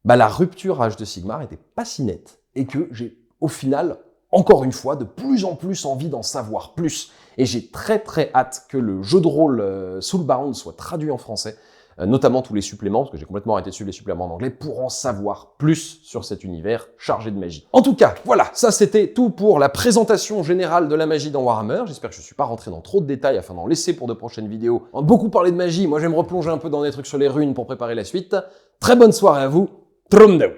la rupture Age de Sigmar était pas si nette, et que j'ai au final, encore une fois, de plus en plus envie d'en savoir plus. Et j'ai très très hâte que le jeu de rôle Soulbound soit traduit en français, notamment tous les suppléments, parce que j'ai complètement arrêté de suivre les suppléments en anglais, pour en savoir plus sur cet univers chargé de magie. En tout cas, voilà, ça c'était tout pour la présentation générale de la magie dans Warhammer. J'espère que je ne suis pas rentré dans trop de détails afin d'en laisser pour de prochaines vidéos. On a beaucoup parlé de magie, moi je vais me replonger un peu dans des trucs sur les runes pour préparer la suite. Très bonne soirée à vous, Trumdeus.